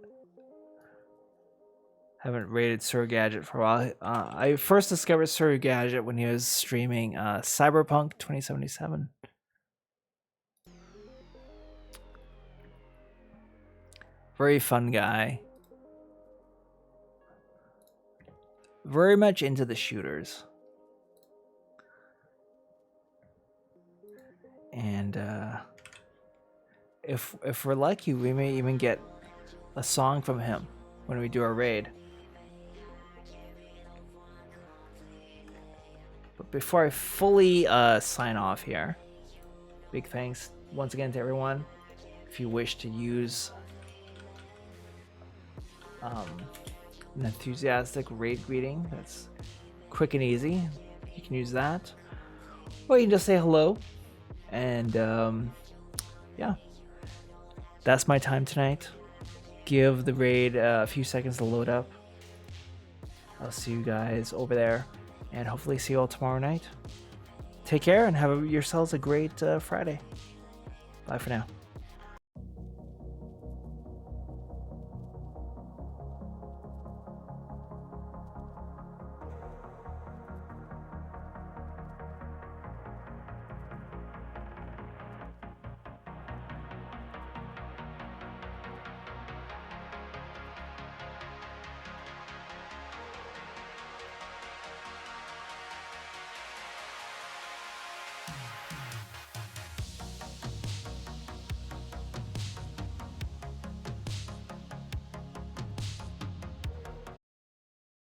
Haven't rated Sir Gadget for a while. I first discovered Sir Gadget when he was streaming Cyberpunk 2077. Very fun guy. Very much into the shooters. And if we're lucky, we may even get a song from him when we do our raid. But before I fully sign off here, big thanks once again to everyone. If you wish to use an enthusiastic raid greeting that's quick and easy, you can use that. Or you can just say hello. And yeah, that's my time tonight. Give the raid a few seconds to load up. I'll see you guys over there, and hopefully see you all tomorrow night. Take care and have yourselves a great Friday. Bye for now.